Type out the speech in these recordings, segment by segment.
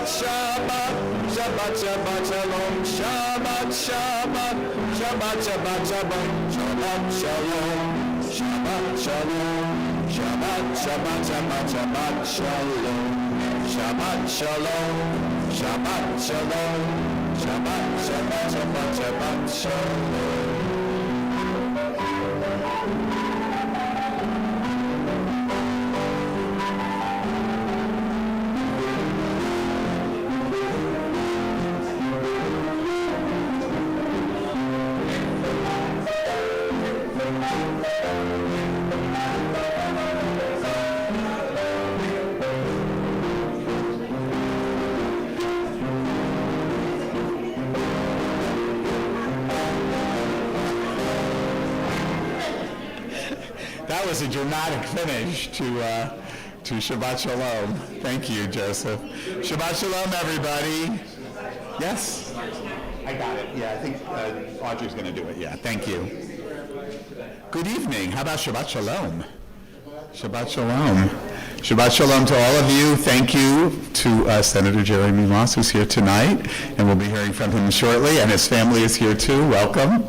Shabbat, Shabbat, Shabbat Shalom, Shabbat, Shabbat, Shabbat, Shabbat Shalom, Shabbat Shalom, Shabbat Shalom, Shabbat, Shabbat, Shabbat, Shabbat Shalom, Shabbat Shalom, Shabbat Shalom, Shabbat, Shabbat, Shabbat, Shabbat Shalom. That was a dramatic finish to Shabbat Shalom. Thank you, Joseph. Shabbat Shalom, everybody. Yes? I got it. Yeah, I think Audrey's going to do it. Yeah, thank you. Good evening. How about Shabbat Shalom? Shabbat Shalom. Shabbat Shalom to all of you. Thank you to Senator Jeremy Moss, who's here tonight, and we'll be hearing from him shortly, and his family is here too. Welcome.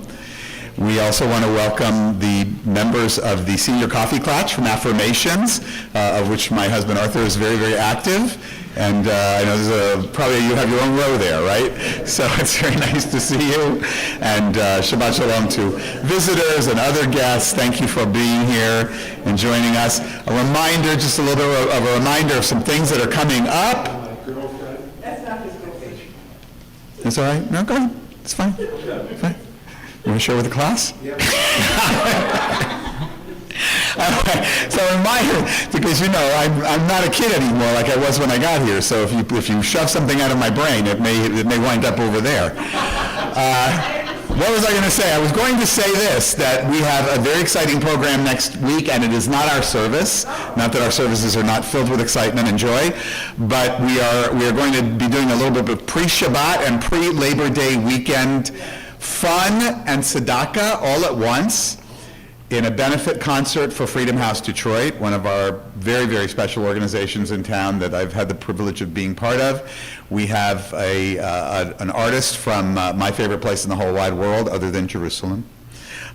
We also want to welcome the members of the Senior Coffee Klatch from Affirmations, of which my husband Arthur is very, very active. And I know there's probably you have your own row there, right? So it's very nice to see you. And Shabbat Shalom to visitors and other guests. Thank you for being here and joining us. A reminder, just a little bit of a reminder of some things that are coming up. That's not his location. It's all right? No, go ahead. It's fine. Fine. You want to share with the class? Yep. So reminder, because I'm not a kid anymore like I was when I got here. So if you shove something out of my brain, it may wind up over there. What was I going to say? I was going to say this, that we have a very exciting program next week, and it is not our service. Not that our services are not filled with excitement and joy, but we are going to be doing a little bit of pre-Shabbat and pre-Labor Day weekend fun and tzedakah all at once in a benefit concert for Freedom House Detroit, one of our very, very special organizations in town that I've had the privilege of being part of. We have an artist from my favorite place in the whole wide world other than Jerusalem,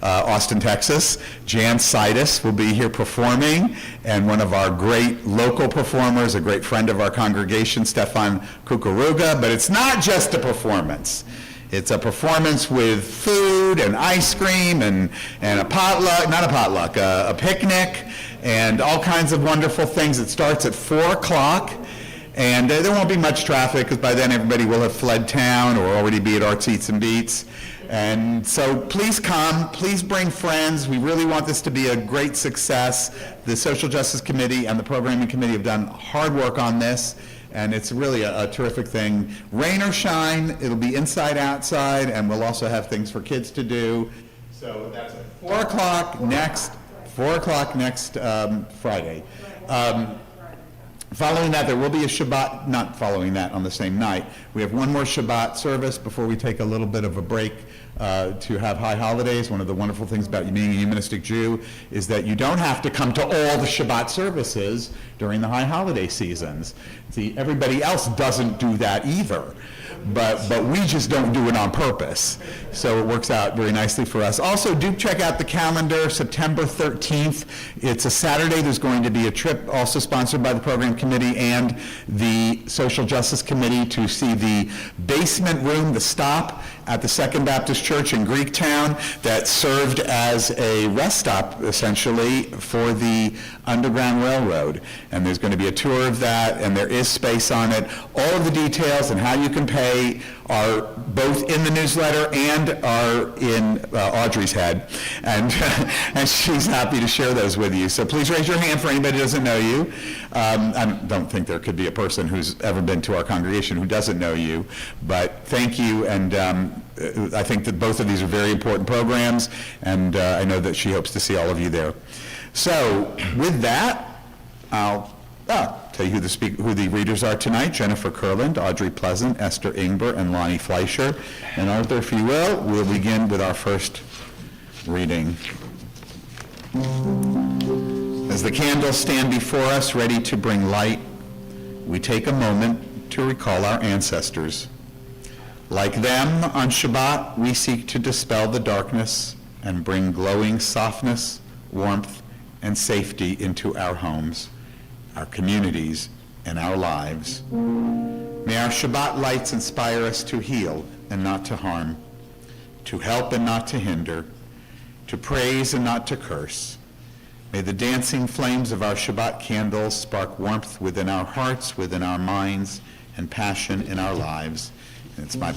Austin, Texas. Jan Sidis will be here performing, and one of our great local performers, a great friend of our congregation, Stefan Kukuruga. But it's not just a performance. It's a performance with food and ice cream and a potluck, not a potluck, a picnic, and all kinds of wonderful things. It starts at 4 o'clock, and there won't be much traffic because by then everybody will have fled town or already be at Arts, Eats, and Beats. And so please come, please bring friends. We really want this to be a great success. The Social Justice Committee and the Programming Committee have done hard work on this. And it's really a terrific thing. Rain or shine, it'll be inside, outside, and we'll also have things for kids to do. So that's at 4 o'clock next Friday. Following that, there will be a Shabbat, not following that on the same night. We have one more Shabbat service before we take a little bit of a break to have high holidays. One of the wonderful things about being a humanistic Jew is that you don't have to come to all the Shabbat services during the high holiday seasons. See, everybody else doesn't do that either. But we just don't do it on purpose. So it works out very nicely for us. Also, do check out the calendar, September 13th. It's a Saturday. There's going to be a trip also sponsored by the Program Committee and the Social Justice Committee to see the basement room, the stop at the Second Baptist Church in Greektown that served as a rest stop, essentially, for the Underground Railroad. And there's going to be a tour of that, and there is space on it. All of the details and how you can pay are both in the newsletter and are in Audrey's head, and she's happy to share those with you. So please raise your hand for anybody who doesn't know you. I don't think there could be a person who's ever been to our congregation who doesn't know you, but thank you, and I think that both of these are very important programs, and I know that she hopes to see all of you there. So with that, I'll tell you who the readers are tonight: Jennifer Kurland, Audrey Pleasant, Esther Ingber, and Lonnie Fleischer. And Arthur, if you will, we'll begin with our first reading. As the candles stand before us, ready to bring light, we take a moment to recall our ancestors. Like them, on Shabbat, we seek to dispel the darkness and bring glowing softness, warmth, and safety into our homes, our communities, and our lives. May our Shabbat lights inspire us to heal and not to harm, to help and not to hinder, to praise and not to curse. May the dancing flames of our Shabbat candles spark warmth within our hearts, within our minds, and passion in our lives. And it's my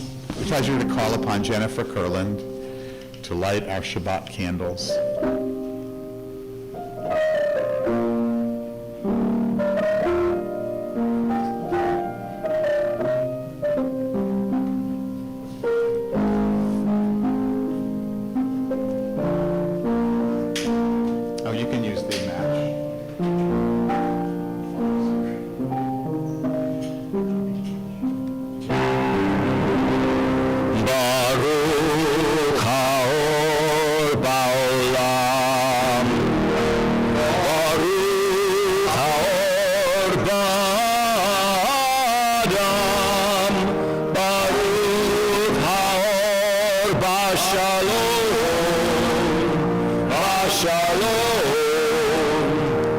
pleasure to call upon Jennifer Kurland to light our Shabbat candles. Oh, you can use the match. Baruch haor ba'olam, Baruch haor ba'adam, Baruch haor ba'shalom, ba'shalom,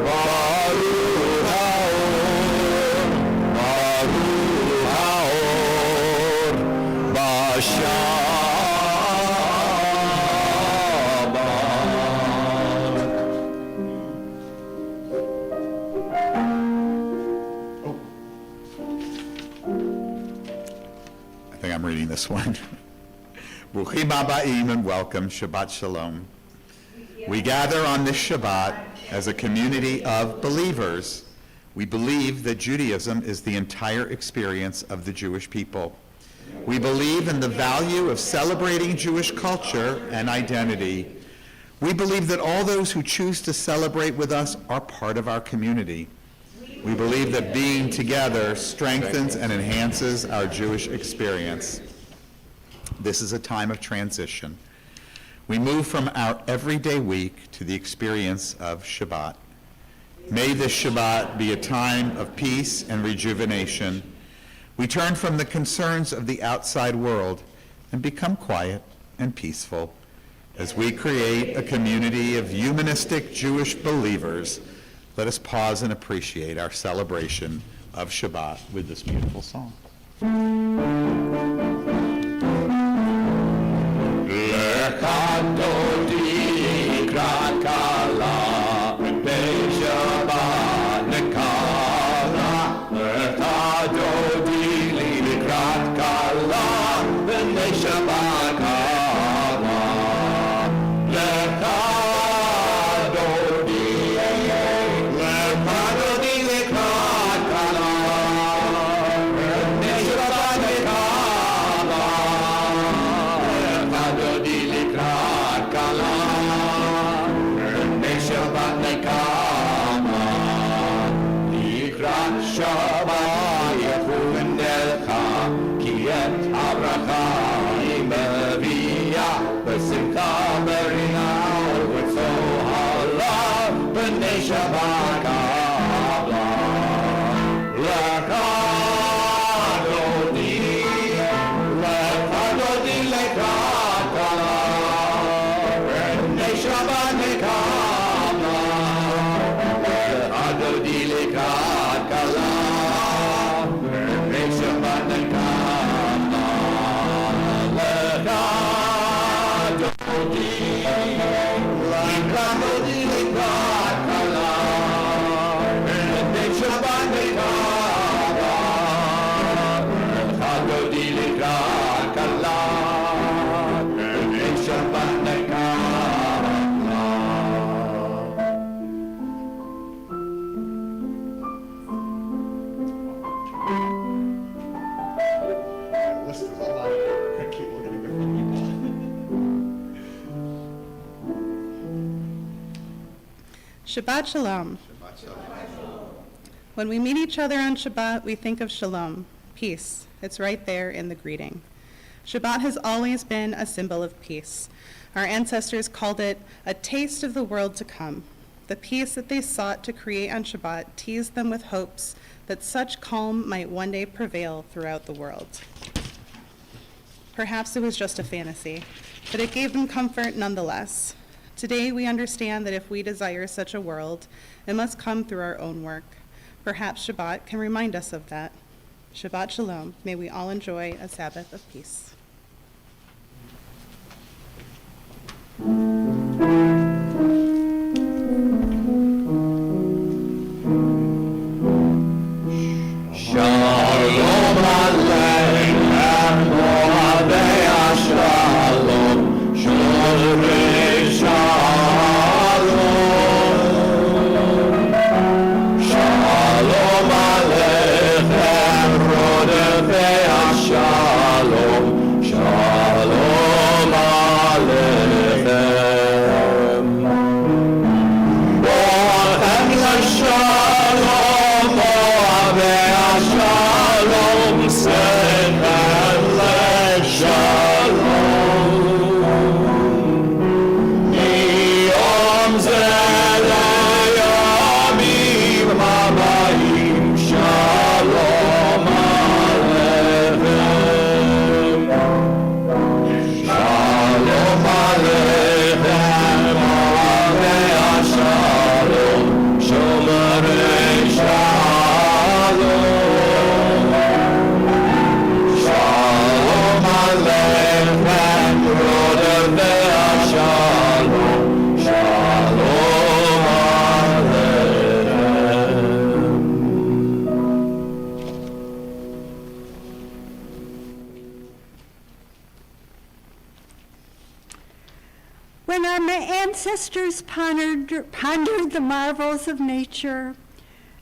Baruch haor, Baruch haor ba'shalom. I think I'm reading this one. Bruchim Aba'im and welcome, Shabbat Shalom. We gather on this Shabbat as a community of believers. We believe that Judaism is the entire experience of the Jewish people. We believe in the value of celebrating Jewish culture and identity. We believe that all those who choose to celebrate with us are part of our community. We believe that being together strengthens and enhances our Jewish experience. This is a time of transition. We move from our everyday week to the experience of Shabbat. May this Shabbat be a time of peace and rejuvenation. We turn from the concerns of the outside world and become quiet and peaceful as we create a community of humanistic Jewish believers. Let us pause and appreciate our celebration of Shabbat with this beautiful song. Shabbat Shalom. When we meet each other on Shabbat, we think of Shalom, peace. It's right there in the greeting. Shabbat has always been a symbol of peace. Our ancestors called it a taste of the world to come. The peace that they sought to create on Shabbat teased them with hopes that such calm might one day prevail throughout the world. Perhaps it was just a fantasy, but it gave them comfort nonetheless. Today we understand that if we desire such a world, it must come through our own work. Perhaps Shabbat can remind us of that. Shabbat Shalom. May we all enjoy a Sabbath of peace. Shalom Aleichem, Moavei Shalom, Shomrei Shalom. Shalom Aleichem, Rodefei Shalom, Shalom Aleichem. Moavei Shalom, Moavei Shalom, Sechem Lech Shalom. Yom Zeh Yamim Habayim, Shalom Aleichem. Shalom Aleichem, Moavei Shalom, Shomrei Shalom. Shalom Aleichem, Rodefei Shalom, Shalom Aleichem. When our ancestors pondered the marvels of nature,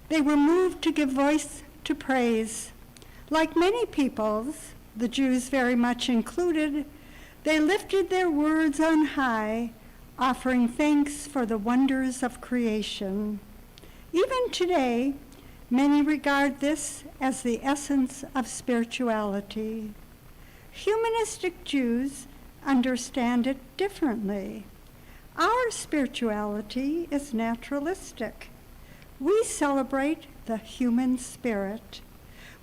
they were moved to give voice to praise. Like many peoples, the Jews very much included, they lifted their words on high, offering thanks for the wonders of creation. Even today, many regard this as the essence of spirituality. Humanistic Jews understand it differently. Our spirituality is naturalistic. We celebrate the human spirit.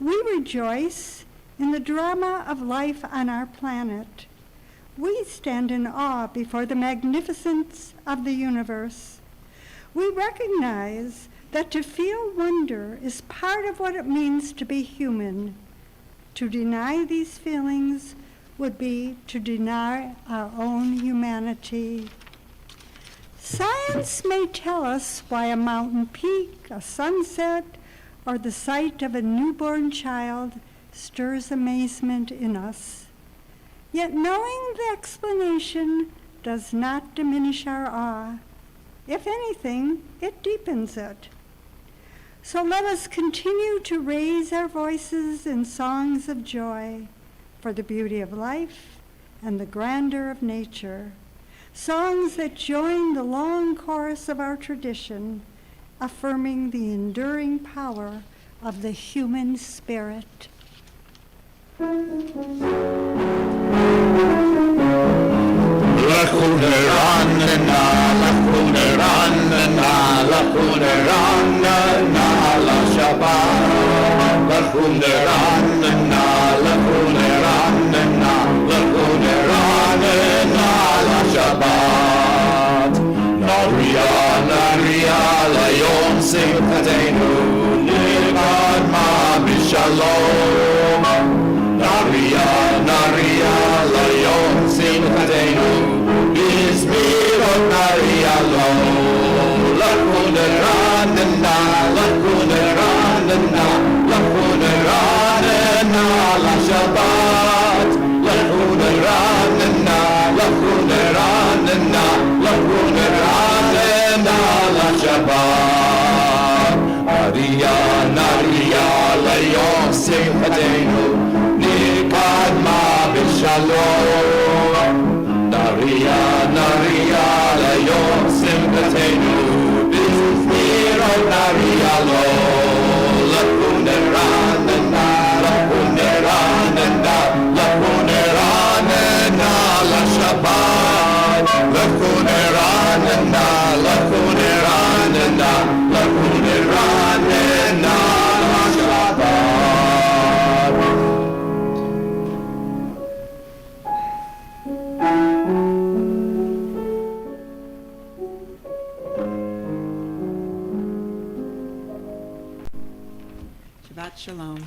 We rejoice in the drama of life on our planet. We stand in awe before the magnificence of the universe. We recognize that to feel wonder is part of what it means to be human. To deny these feelings would be to deny our own humanity. Science may tell us why a mountain peak, a sunset, or the sight of a newborn child stirs amazement in us. Yet knowing the explanation does not diminish our awe. If anything, it deepens it. So let us continue to raise our voices in songs of joy for the beauty of life and the grandeur of nature. Songs that join the long chorus of our tradition, affirming the enduring power of the human spirit. Shabbat. Naria, Naria, Layom Simchatenu, Nilgad Ma Bishalom. Naria, Naria, Layom Simchatenu, Bismirot Naria Lo. Lakuneranena, Lakuneranena, Lakuneranena, La Shabbat. Lakuneranena, Lakuneranena, Lakuneranena, La Shabbat. Naria, Naria, Layom Simchatenu, Nikad Ma Bishalom. Naria, Naria, Layom Simchatenu, Bismirot Naria Lo. Lakuneranena, Lakuneranena, Lakuneranena, La Shabbat. Lakuneranena, Lakuneranena, Shabbat Shalom.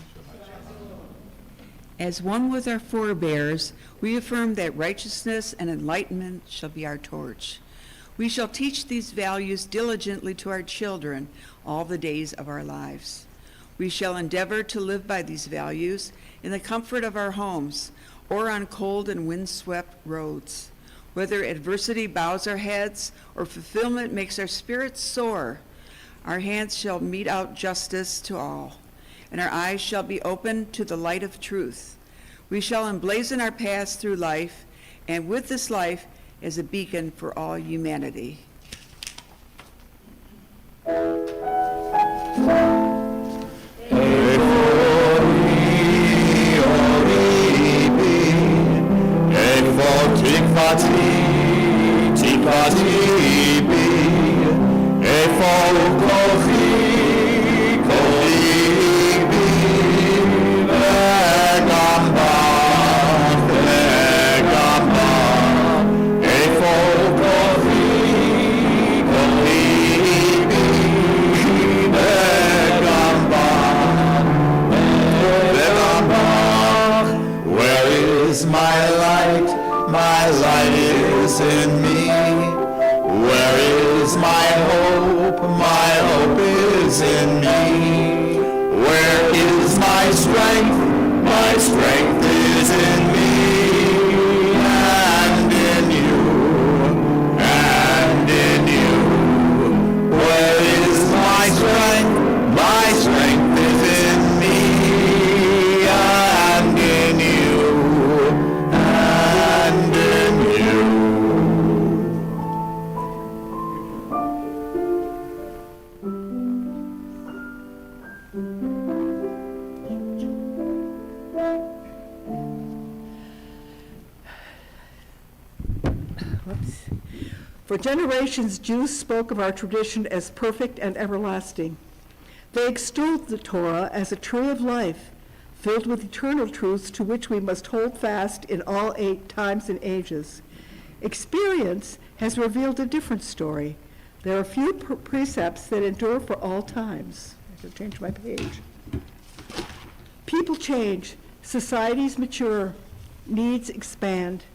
As one with our forebears, we affirm that righteousness and enlightenment shall be our torch. We shall teach these values diligently to our children all the days of our lives. We shall endeavor to live by these values in the comfort of our homes or on cold and windswept roads. Whether adversity bows our heads or fulfillment makes our spirits soar, our hands shall mete out justice to all, and our eyes shall be open to the light of truth. We shall emblazon our paths through life, and with this life as a beacon for all humanity. My light is in me. Where is my hope? My hope is in me. Where is my strength? My strength is in me. And in you. And in you. Where is my strength? My strength is in me. And in you. For generations, Jews spoke of our tradition as perfect and everlasting. They extolled the Torah as a tree of life, filled with eternal truths to which we must hold fast in all times and ages. Experience has revealed a different story. There are few precepts that endure for all times. I have to change my page. People change, societies mature, needs expand,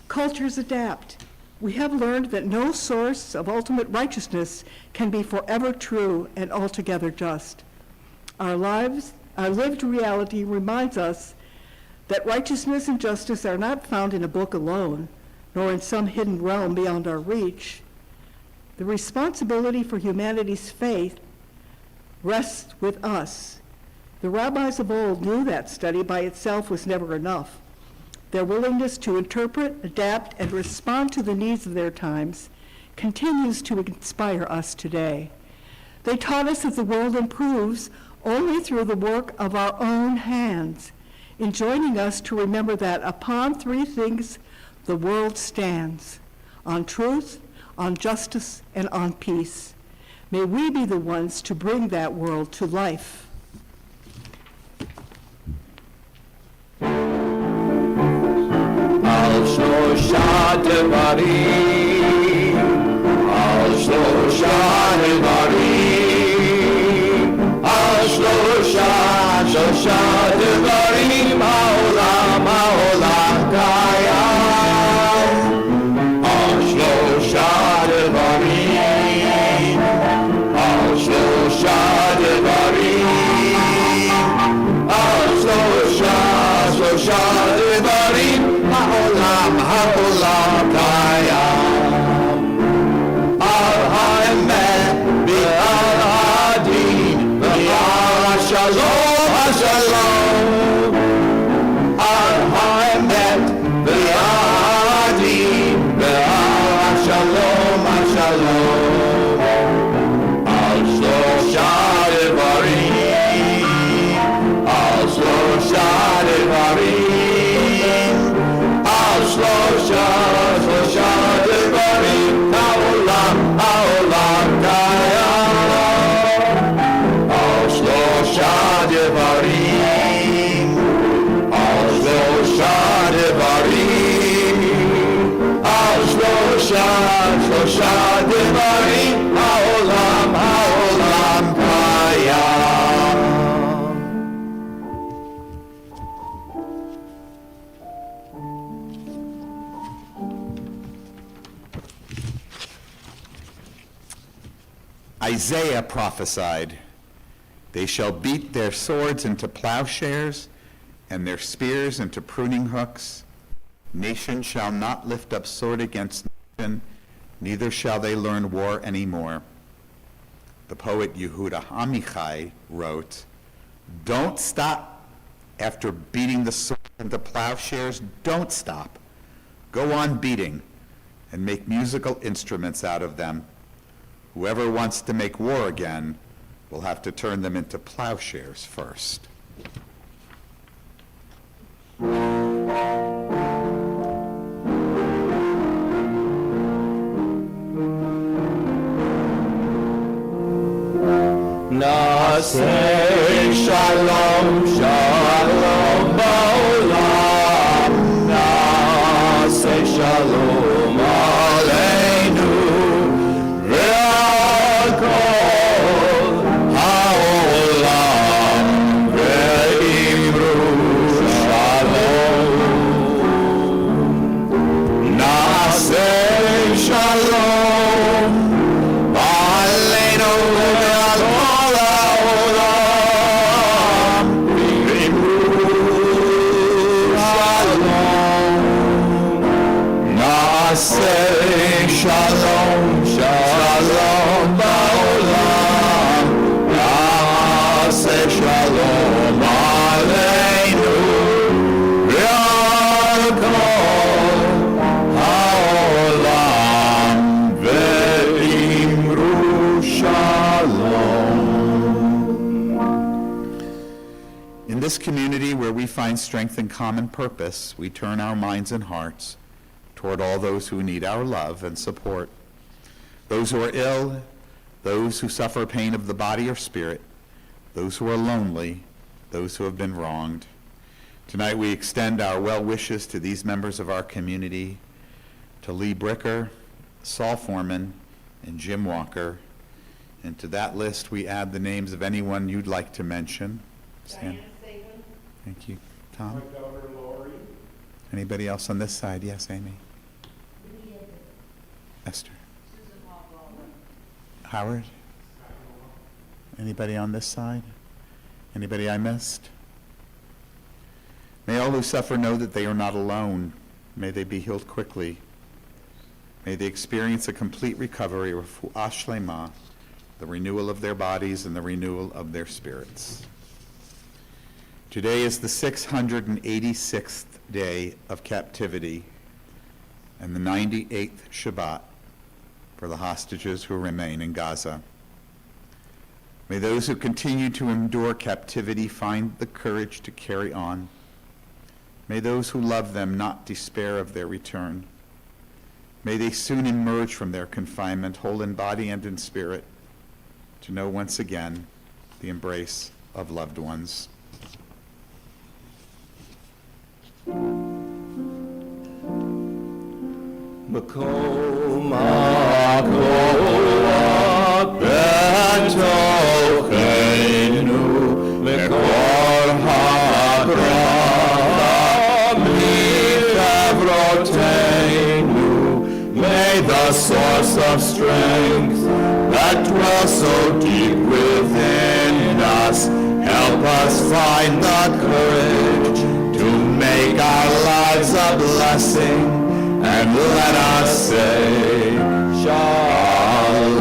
cultures adapt. We have learned that no source of ultimate righteousness can be forever true and altogether just. Our lived reality reminds us that righteousness and justice are not found in a book alone, nor in some hidden realm beyond our reach. The responsibility for humanity's faith rests with us. The rabbis of old knew that study by itself was never enough. Their willingness to interpret, adapt, and respond to the needs of their times continues to inspire us today. They taught us that the world improves only through the work of our own hands, enjoining us to remember that upon three things the world stands: on truth, on justice, and on peace. May we be the ones to bring that world to life. שלושה דברים, על שלושה דברים, על שלושה דברים, העולם קיים. על שלושה דברים, על שלושה דברים, על שלושה דברים, העולם קיים. על האמת ועל הדין ועל השלום, על האמת ועל הדין ועל השלום, על שלושה דברים, על שלושה דברים, על שלושה דברים, העולם קיים. על שלושה דברים, על שלושה דברים, על שלושה דברים, העולם קיים. Isaiah prophesied, "They shall beat their swords into plowshares and their spears into pruning hooks. Nation shall not lift up sword against nation, neither shall they learn war anymore." The poet Yehuda Amichai wrote, "Don't stop after beating the sword into plowshares. Don't stop. Go on beating and make musical instruments out of them. Whoever wants to make war again will have to turn them into plowshares first." Na'aseh shalom, shalom ba'olam. Na'aseh shalom aleinu ve'al kol ha'olam ve'imru shalom. Na'aseh shalom aleinu ve'al kol ha'olam ve'imru shalom. Na'aseh shalom, shalom ba'olam. Na'aseh shalom aleinu ve'al kol ha'olam ve'imru shalom. In this community where we find strength and common purpose, we turn our minds and hearts toward all those who need our love and support, those who are ill, those who suffer pain of the body or spirit, those who are lonely, those who have been wronged. Tonight we extend our well wishes to these members of our community, to Lee Bricker, Saul Foreman, and Jim Walker. And to that list we add the names of anyone you'd like to mention. Sam? Thank you. Tom? Anybody else on this side? Yes, Amy? Esther? Howard? Anybody on this side? Anybody I missed? May all who suffer know that they are not alone. May they be healed quickly. May they experience a complete recovery, refuah shlema, the renewal of their bodies and the renewal of their spirits. Today is the 686th day of captivity and the 98th Shabbat for the hostages who remain in Gaza. May those who continue to endure captivity find the courage to carry on. May those who love them not despair of their return. May they soon emerge from their confinement, whole in body and in spirit, to know once again the embrace of loved ones. Makom HaKoach betochenu mekor habracha michavrotenu. May the source of strength that dwells so deep within us help us find the courage to make our lives a blessing. And let us say, Shalom.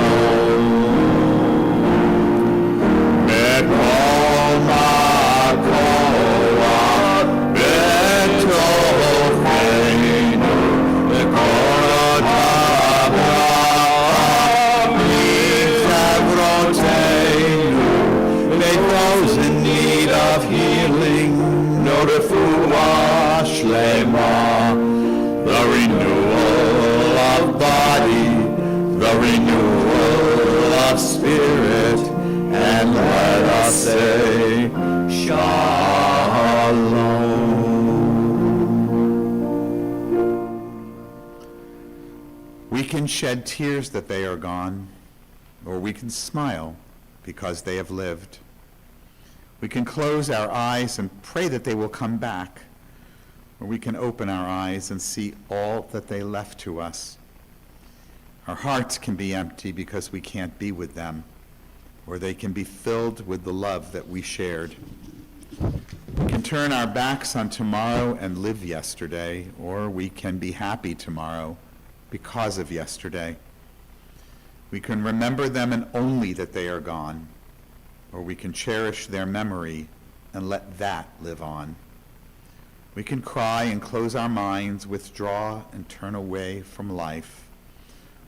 Mekom HaKoach betochenu mekor habracha michavrotenu. May those in need of healing know refuah shlema, the renewal of body, the renewal of spirit, and let us say, Shalom. We can shed tears that they are gone, or we can smile because they have lived. We can close our eyes and pray that they will come back, or we can open our eyes and see all that they left to us. Our hearts can be empty because we can't be with them, or they can be filled with the love that we shared. We can turn our backs on tomorrow and live yesterday, or we can be happy tomorrow because of yesterday. We can remember them and only that they are gone, or we can cherish their memory and let that live on. We can cry and close our minds, withdraw and turn away from life,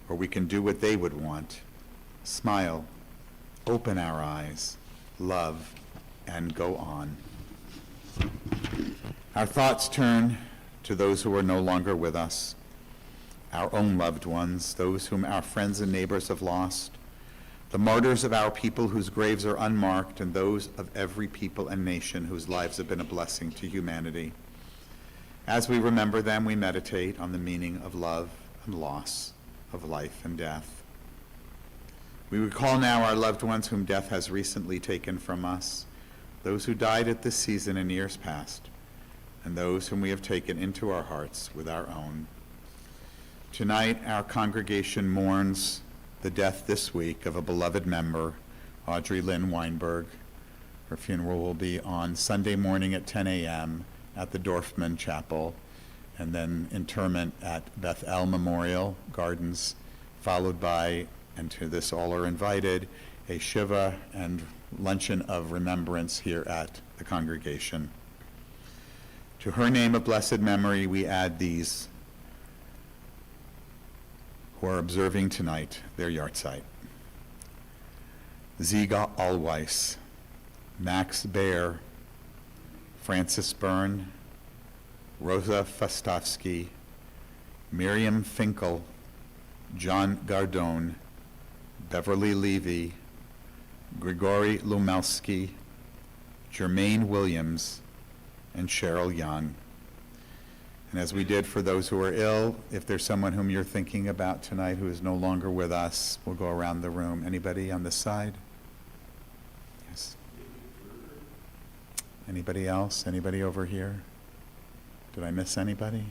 or we can do what they would want, smile, open our eyes, love, and go on. Our thoughts turn to those who are no longer with us, our own loved ones, those whom our friends and neighbors have lost, the martyrs of our people whose graves are unmarked, and those of every people and nation whose lives have been a blessing to humanity. As we remember them, we meditate on the meaning of love and loss, of life and death. We recall now our loved ones whom death has recently taken from us, those who died at this season in years past, and those whom we have taken into our hearts with our own. Tonight, our congregation mourns the death this week of a beloved member, Audrey Lynn Weinberg. Her funeral will be on Sunday morning at 10 a.m. at the Dorfman Chapel, and then interment at Beth El Memorial Gardens, followed by, and to this all are invited, a Shiva and luncheon of remembrance here at the congregation. To her name of blessed memory, we add these who are observing tonight their yahrzeit. Ziga Allweiss, Max Baer, Francis Byrne, Rosa Fastovsky, Miriam Finkel, John Gardone, Beverly Levy, Grigory Lumelski, Jermaine Williams, and Cheryl Young. And as we did for those who are ill, if there's someone whom you're thinking about tonight who is no longer with us, we'll go around the room. Anybody on this side? Yes. Anybody else? Anybody over here? Did I miss anybody?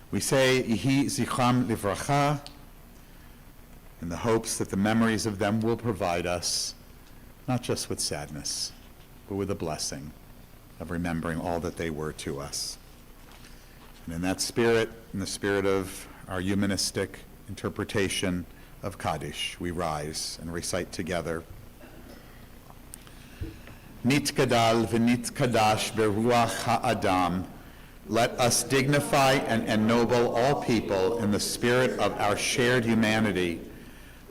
We say, Ihi Zichram Livracha, in the hopes that the memories of them will provide us, not just with sadness, but with a blessing of remembering all that they were to us. And in that spirit, in the spirit of our humanistic interpretation of Kaddish, we rise and recite together. Nitgadal v'nitkadash beruach ha'adam. Let us dignify and ennoble all people in the spirit of our shared humanity.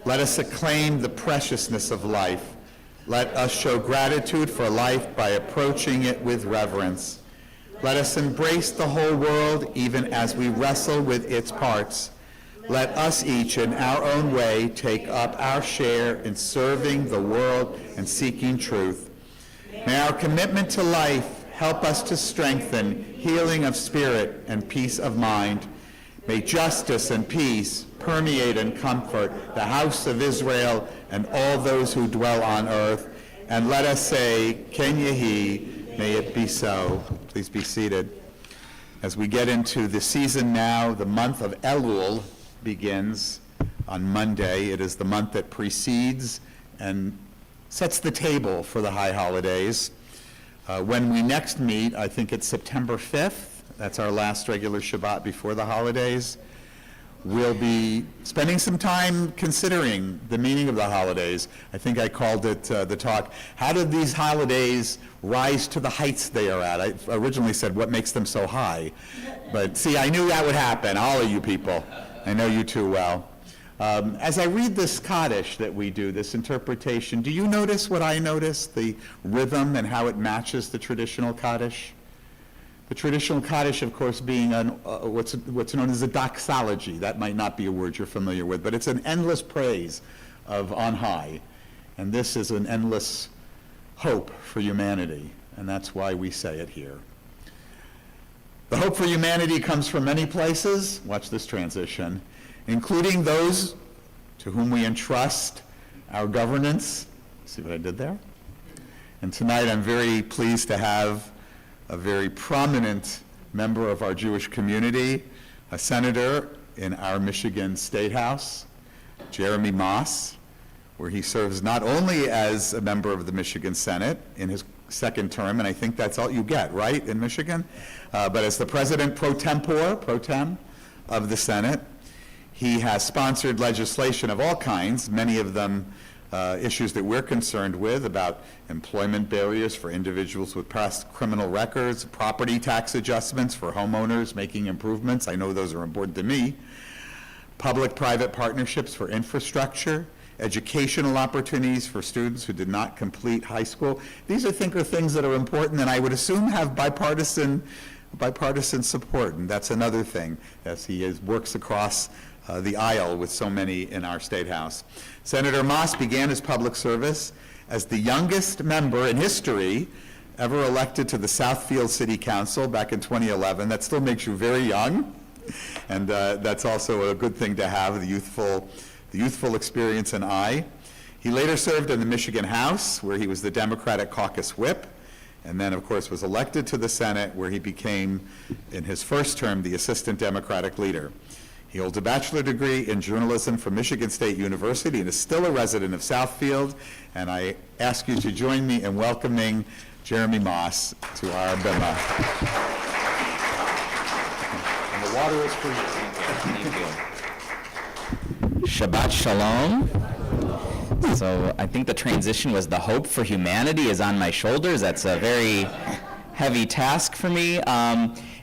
Let us acclaim the preciousness of life. Let us show gratitude for life by approaching it with reverence. Let us embrace the whole world even as we wrestle with its parts. Let us each in our own way take up our share in serving the world and seeking truth. May our commitment to life help us to strengthen healing of spirit and peace of mind. May justice and peace permeate and comfort the house of Israel and all those who dwell on earth. And let us say, Ken Yehi, may it be so. Please be seated. As we get into the season now, the month of Elul begins on Monday. It is the month that precedes and sets the table for the high holidays. When we next meet, I think it's September 5th. That's our last regular Shabbat before the holidays. We'll be spending some time considering the meaning of the holidays. I think I called it the talk, how did these holidays rise to the heights they are at? I originally said, what makes them so high? But see, I knew that would happen, all of you people. I know you too well. As I read this Kaddish that we do, this interpretation, do you notice what I noticed, the rhythm and how it matches the traditional Kaddish? The traditional Kaddish, of course, being what's known as a doxology. That might not be a word you're familiar with, but it's an endless praise of on high. And this is an endless hope for humanity, and that's why we say it here. The hope for humanity comes from many places, watch this transition, including those to whom we entrust our governance. See what I did there? And tonight I'm very pleased to have a very prominent member of our Jewish community, a senator in our Michigan State House, Jeremy Moss. where he serves not only as a member of the Michigan Senate in his second term, and I think that's all you get, right, in Michigan, but as the president pro tem of the Senate. He has sponsored legislation of all kinds, many of them issues that we're concerned with, about employment barriers for individuals with past criminal records, property tax adjustments for homeowners making improvements. I know those are important to me. Public-private partnerships for infrastructure, educational opportunities for students who did not complete high school. These are things that are important, and I would assume have bipartisan support, and that's another thing, as he works across the aisle with so many in our State House. Senator Moss began his public service as the youngest member in history ever elected to the Southfield City Council back in 2011. That still makes you very young, and that's also a good thing to have, the youthful experience and eye. He later served in the Michigan House, where he was the Democratic caucus whip, and then, of course, was elected to the Senate, where he became, in his first term, the Assistant Democratic Leader. He holds a bachelor's degree in journalism from Michigan State University and is still a resident of Southfield. And I ask you to join me in welcoming Jeremy Moss to our bima. And the water is for you. Thank you. Shabbat Shalom. So I think the transition was the hope for humanity is on my shoulders. That's a very heavy task for me.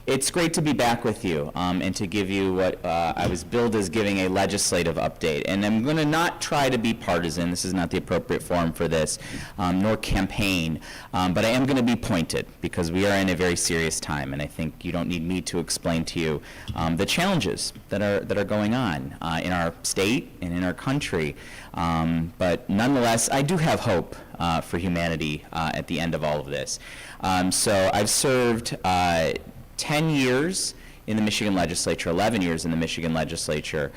It's great to be back with you and to give you what I was billed as giving a legislative update. And I'm going to not try to be partisan. This is not the appropriate forum for this, nor campaign. But I am going to be pointed because we are in a very serious time. And I think you don't need me to explain to you the challenges that are going on in our state and in our country. But nonetheless, I do have hope for humanity at the end of all of this. So I've served 10 years in the Michigan Legislature, 11 years in the Michigan Legislature,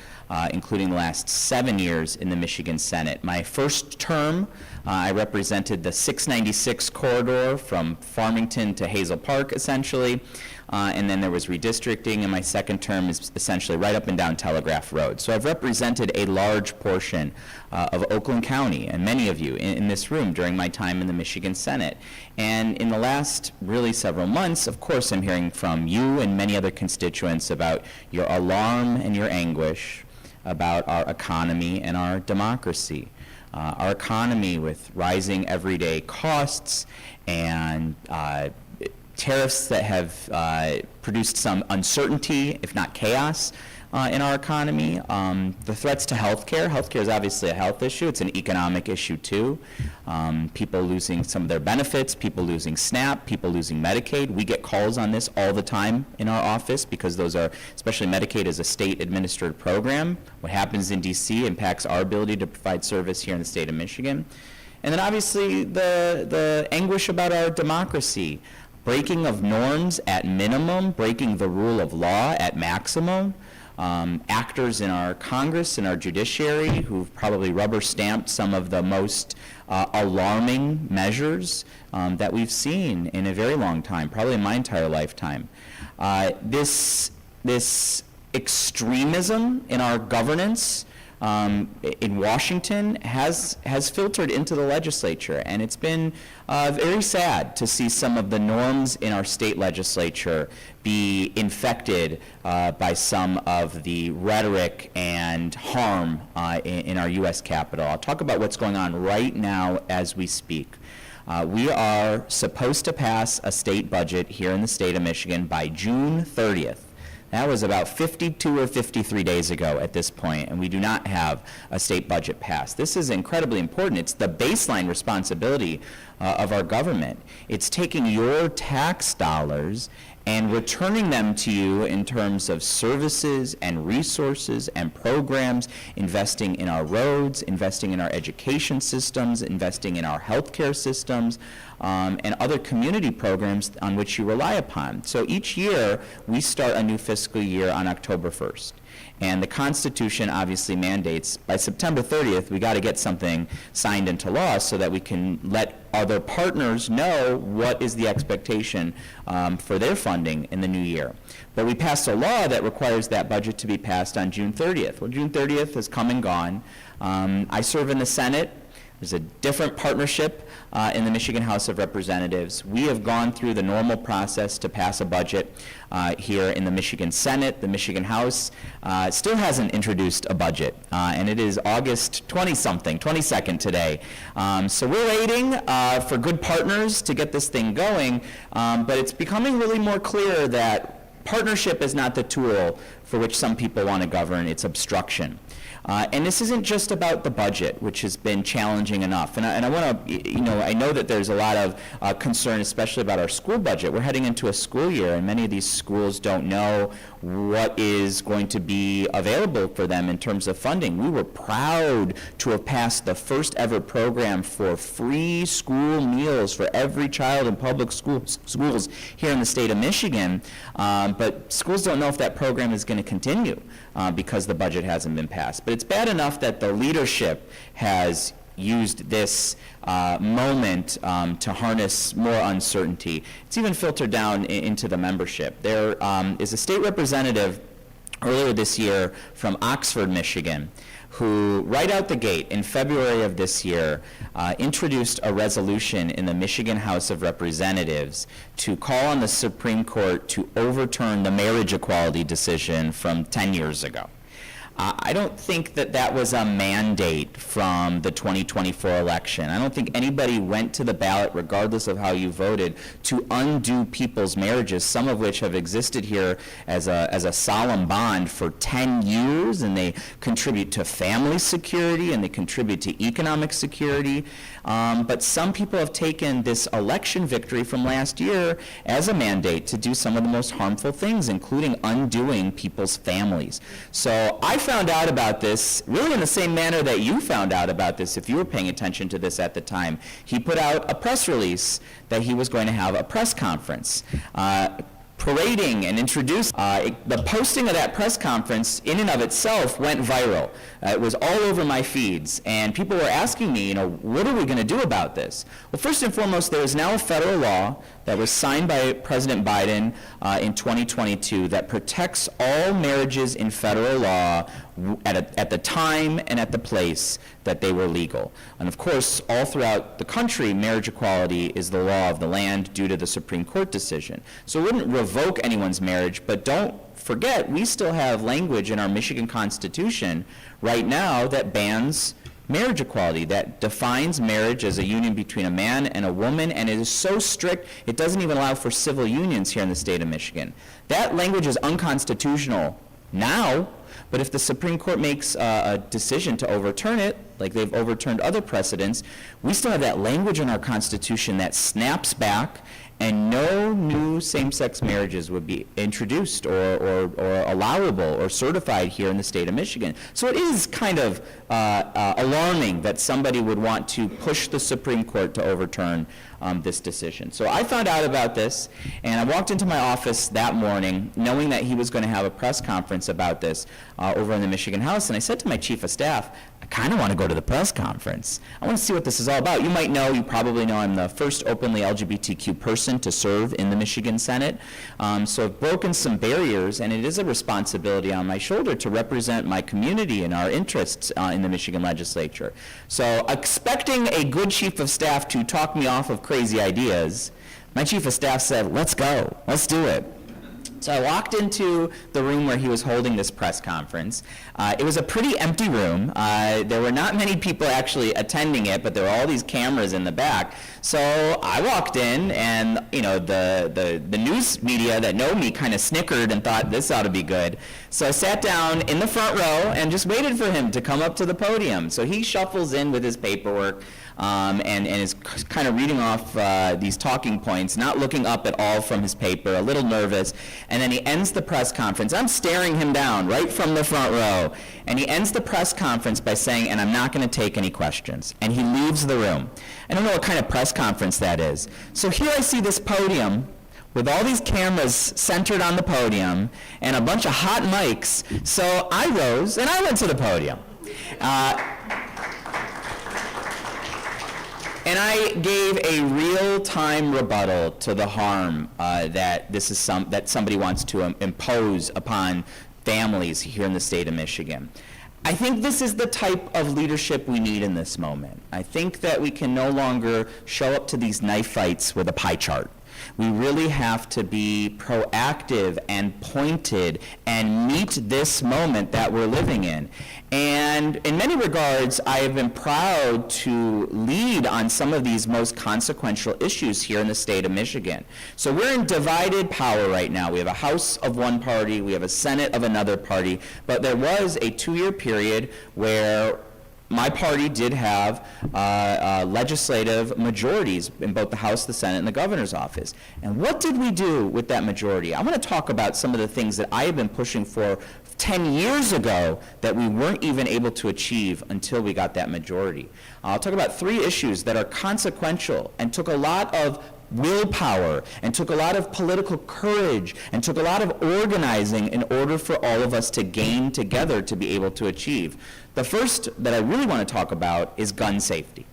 including the last 7 years in the Michigan Senate. My first term, I represented the 696 corridor from Farmington to Hazel Park, essentially, and then there was redistricting, and my second term is essentially right up and down Telegraph Road. So I've represented a large portion of Oakland County, and many of you in this room during my time in the Michigan Senate. And in the last really several months, of course, I'm hearing from you and many other constituents about your alarm and your anguish about our economy and our democracy. Our economy with rising everyday costs and tariffs that have produced some uncertainty, if not chaos, in our economy. The threats to healthcare. Healthcare is obviously a health issue. It's an economic issue too. People losing some of their benefits, people losing SNAP, people losing Medicaid. We get calls on this all the time in our office because those are, especially Medicaid is a state administered program. What happens in DC impacts our ability to provide service here in the state of Michigan. And then obviously the anguish about our democracy. Breaking of norms at minimum, breaking the rule of law at maximum. Actors in our Congress and our judiciary who've probably rubber-stamped some of the most alarming measures that we've seen in a very long time, probably in my entire lifetime. This extremism in our governance in Washington has filtered into the legislature, and it's been very sad to see some of the norms in our state legislature be infected by some of the rhetoric and harm in our U.S. Capitol. I'll talk about what's going on right now as we speak. We are supposed to pass a state budget here in the state of Michigan by June 30th. That was about 52 or 53 days ago at this point, and we do not have a state budget passed. This is incredibly important. It's the baseline responsibility of our government. It's taking your tax dollars and returning them to you in terms of services and resources and programs, investing in our roads, investing in our education systems, investing in our healthcare systems, and other community programs on which you rely upon. So each year, we start a new fiscal year on October 1st. And the Constitution obviously mandates by September 30th, we got to get something signed into law so that we can let other partners know what is the expectation for their funding in the new year. But we passed a law that requires that budget to be passed on June 30th. Well, June 30th has come and gone. I serve in the Senate. There's a different partnership in the Michigan House of Representatives. We have gone through the normal process to pass a budget here in the Michigan Senate. The Michigan House still hasn't introduced a budget, and it is August 22nd today. So we're waiting for good partners to get this thing going, but it's becoming really more clear that partnership is not the tool for which some people want to govern, it's obstruction. And this isn't just about the budget, which has been challenging enough. And I want to, I know that there's a lot of concern, especially about our school budget. We're heading into a school year, and many of these schools don't know what is going to be available for them in terms of funding. We were proud to have passed the first ever program for free school meals for every child in public schools here in the state of Michigan. But schools don't know if that program is going to continue because the budget hasn't been passed. But it's bad enough that the leadership has used this moment to harness more uncertainty. It's even filtered down into the membership. There is a state representative earlier this year from Oxford, Michigan, who right out the gate in February of this year introduced a resolution in the Michigan House of Representatives to call on the Supreme Court to overturn the marriage equality decision from 10 years ago. I don't think that that was a mandate from the 2024 election. I don't think anybody went to the ballot, regardless of how you voted, to undo people's marriages, some of which have existed here as a solemn bond for 10 years, and they contribute to family security, and they contribute to economic security. But some people have taken this election victory from last year as a mandate to do some of the most harmful things, including undoing people's families. So I found out about this really in the same manner that you found out about this, if you were paying attention to this at the time. He put out a press release that he was going to have a press conference. Parading and introduced, the posting of that press conference in and of itself went viral. It was all over my feeds, and people were asking me, what are we going to do about this? Well, first and foremost, there is now a federal law that was signed by President Biden in 2022 that protects all marriages in federal law at the time and at the place that they were legal. And of course, all throughout the country, marriage equality is the law of the land due to the Supreme Court decision. So it wouldn't revoke anyone's marriage, but don't forget, we still have language in our Michigan Constitution right now that bans marriage equality, that defines marriage as a union between a man and a woman, and it is so strict, it doesn't even allow for civil unions here in the state of Michigan. That language is unconstitutional now, but if the Supreme Court makes a decision to overturn it, like they've overturned other precedents, we still have that language in our Constitution that snaps back, and no new same-sex marriages would be introduced or allowable or certified here in the state of Michigan. So it is kind of alarming that somebody would want to push the Supreme Court to overturn this decision. So I found out about this, and I walked into my office that morning knowing that he was going to have a press conference about this over in the Michigan House, and I said to my chief of staff, I kind of want to go to the press conference. I want to see what this is all about. You probably know I'm the first openly LGBTQ person to serve in the Michigan Senate. So I've broken some barriers, and it is a responsibility on my shoulder to represent my community and our interests in the Michigan Legislature. So expecting a good chief of staff to talk me off of crazy ideas, my chief of staff said, let's go, let's do it. So I walked into the room where he was holding this press conference. It was a pretty empty room. There were not many people actually attending it, but there were all these cameras in the back. So I walked in, and the news media that know me kind of snickered and thought this ought to be good. So I sat down in the front row and just waited for him to come up to the podium. So he shuffles in with his paperwork. And is kind of reading off these talking points, not looking up at all from his paper, a little nervous, and then he ends the press conference. I'm staring him down right from the front row, and he ends the press conference by saying, and I'm not going to take any questions, and he leaves the room. I don't know what kind of press conference that is. So here I see this podium with all these cameras centered on the podium and a bunch of hot mics, so I rose and I went to the podium. And I gave a real-time rebuttal to the harm that that somebody wants to impose upon families here in the state of Michigan. I think this is the type of leadership we need in this moment. I think that we can no longer show up to these knife fights with a pie chart. We really have to be proactive and pointed and meet this moment that we're living in. And in many regards, I have been proud to lead on some of these most consequential issues here in the state of Michigan. So we're in divided power right now. We have a House of one party, we have a Senate of another party, but there was a 2-year period where my party did have legislative majorities in both the House, the Senate, and the governor's office. And what did we do with that majority? I want to talk about some of the things that I have been pushing for 10 years ago that we weren't even able to achieve until we got that majority. I'll talk about 3 issues that are consequential and took a lot of willpower and took a lot of political courage and took a lot of organizing in order for all of us to gain together to be able to achieve. The first that I really want to talk about is gun safety.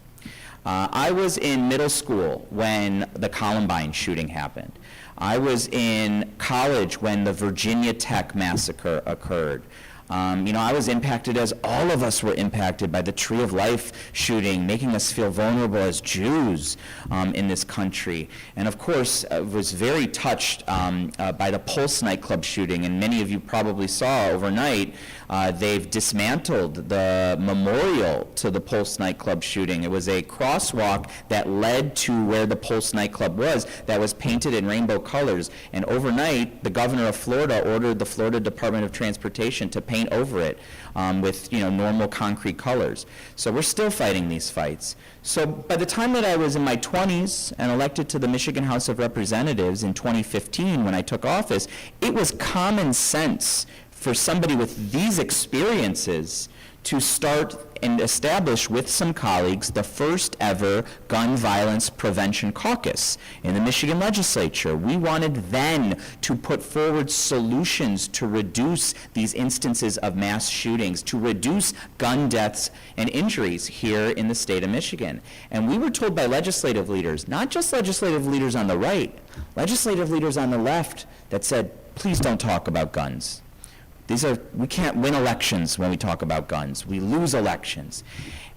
I was in middle school when the Columbine shooting happened. I was in college when the Virginia Tech massacre occurred. I was impacted, as all of us were impacted, by the Tree of Life shooting, making us feel vulnerable as Jews in this country. And of course, was very touched by the Pulse nightclub shooting, and many of you probably saw overnight, they've dismantled the memorial to the Pulse nightclub shooting. It was a crosswalk that led to where the Pulse nightclub was that was painted in rainbow colors. And overnight, the governor of Florida ordered the Florida Department of Transportation to paint over it with normal concrete colors. So we're still fighting these fights. So by the time that I was in my 20s and elected to the Michigan House of Representatives in 2015 when I took office, it was common sense for somebody with these experiences to start and establish with some colleagues the first ever gun violence prevention caucus in the Michigan Legislature. We wanted then to put forward solutions to reduce these instances of mass shootings, to reduce gun deaths and injuries here in the state of Michigan. And we were told by legislative leaders, not just legislative leaders on the right, legislative leaders on the left, that said, please don't talk about guns. We can't win elections when we talk about guns. We lose elections.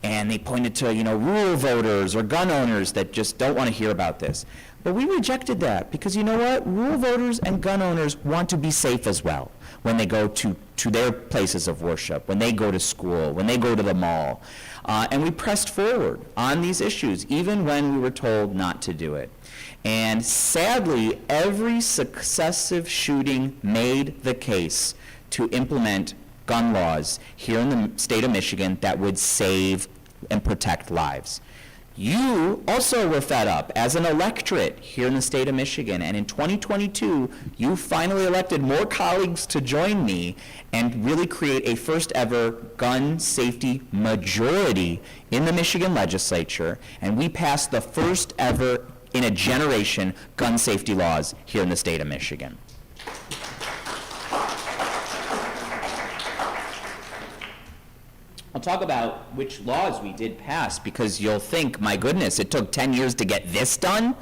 And they pointed to, rural voters or gun owners that just don't want to hear about this. But we rejected that because you know what? Rural voters and gun owners want to be safe as well when they go to their places of worship, when they go to school, when they go to the mall. And we pressed forward on these issues, even when we were told not to do it. And sadly, every successive shooting made the case to implement gun laws here in the state of Michigan that would save and protect lives. You also were fed up as an electorate here in the state of Michigan, and in 2022, you finally elected more colleagues to join me and really create a first ever gun safety majority in the Michigan Legislature, and we passed the first ever in a generation gun safety laws here in the state of Michigan. I'll talk about which laws we did pass because you'll think, my goodness, it took 10 years to get this done.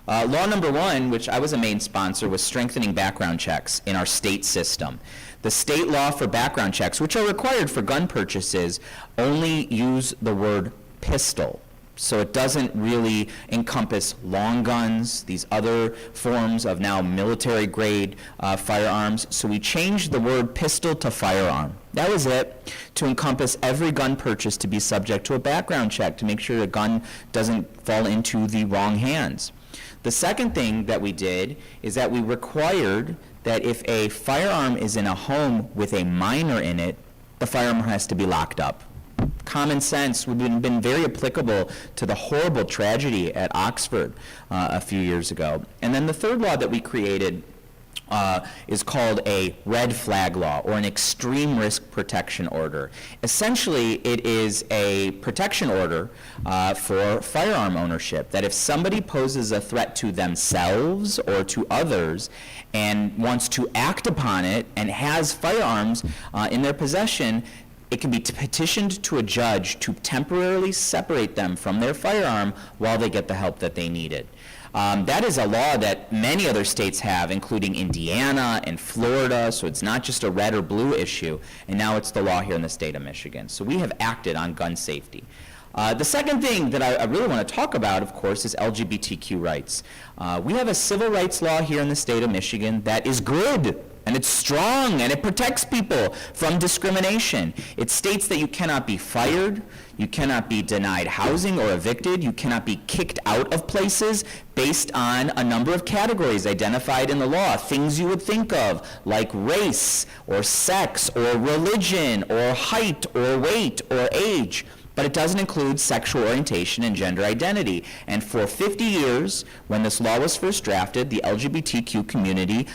Law number 1, which I was a main sponsor, was strengthening background checks in our state system. The state law for background checks, which are required for gun purchases, only use the word pistol. So it doesn't really encompass long guns, these other forms of now military-grade firearms. So we changed the word pistol to firearm. That was it, to encompass every gun purchase to be subject to a background check to make sure the gun doesn't fall into the wrong hands. The second thing that we did is that we required that if a firearm is in a home with a minor in it, the firearm has to be locked up. Common sense would have been very applicable to the horrible tragedy at Oxford a few years ago. And then the third law that we created is called a red flag law, or an extreme risk protection order. Essentially, it is a protection order for firearm ownership, that if somebody poses a threat to themselves or to others and wants to act upon it and has firearms in their possession, it can be petitioned to a judge to temporarily separate them from their firearm while they get the help that they needed. That is a law that many other states have, including Indiana and Florida, so it's not just a red or blue issue, and now it's the law here in the state of Michigan. So we have acted on gun safety. The second thing that I really want to talk about, of course, is LGBTQ rights. We have a civil rights law here in the state of Michigan that is good, and it's strong, and it protects people from discrimination. It states that you cannot be fired, you cannot be denied housing or evicted, you cannot be kicked out of places based on a number of categories identified in the law, things you would think of like race or sex or religion or height or weight or age. But it doesn't include sexual orientation and gender identity. And for 50 years, when this law was first drafted, the LGBTQ community